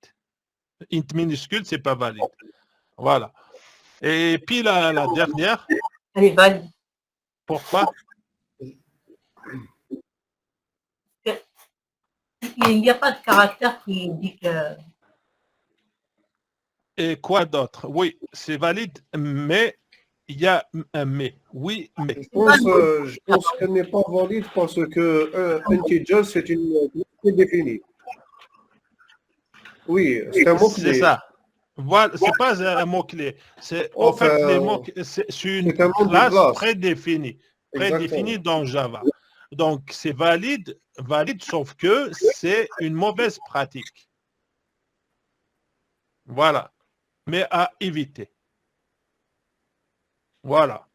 Int minuscule, c'est pas valide. Voilà. Et puis la dernière, Elle est valide. pourquoi? Il n'y a pas de caractère qui dit que... Et quoi d'autre? Oui, c'est valide, mais il y a un mais. Oui, mais. Je pense qu'elle n'est pas valide parce que integer, c'est une clé définie. Oui, c'est un mot-clé. C'est ça. Voilà, c'est pas un mot-clé. C'est en Enfin, fait les mots, c'est une c'est un nom de classe classe. prédéfinie Exactement. dans Java. Donc c'est valide, sauf que c'est une mauvaise pratique. Voilà. Mais à éviter. Voilà.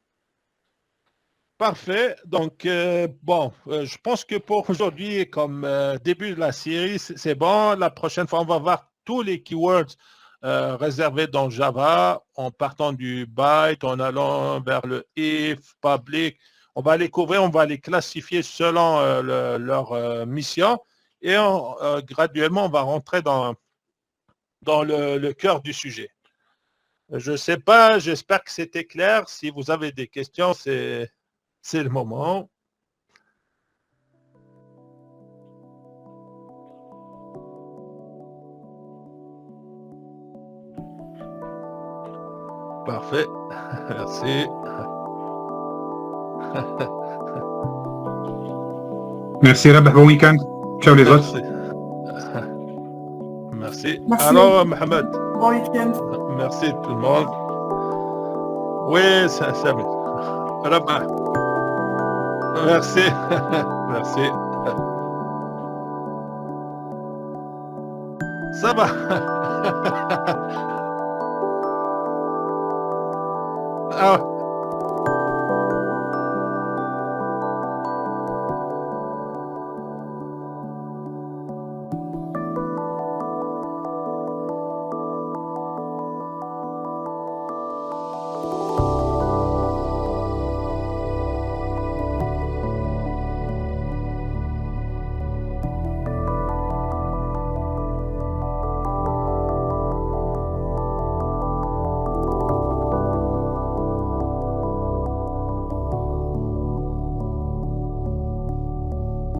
Parfait. Donc, bon, je pense que pour aujourd'hui, comme début de la série, c'est bon. La prochaine fois, on va voir tous les keywords réservés dans Java en partant du byte, en allant vers le if, public. On va les couvrir, on va les classifier selon leur mission et graduellement, on va rentrer dans le cœur du sujet. Je ne sais pas, j'espère que c'était clair. Si vous avez des questions, c'est le moment. Parfait. Merci. Merci, Rabah. Bon week-end. Ciao les autres. Merci. Merci. Alors, Mohamed. Bon week-end. Merci tout le monde. Oui, ça Rabah. Merci. Merci. Ça va. Ah.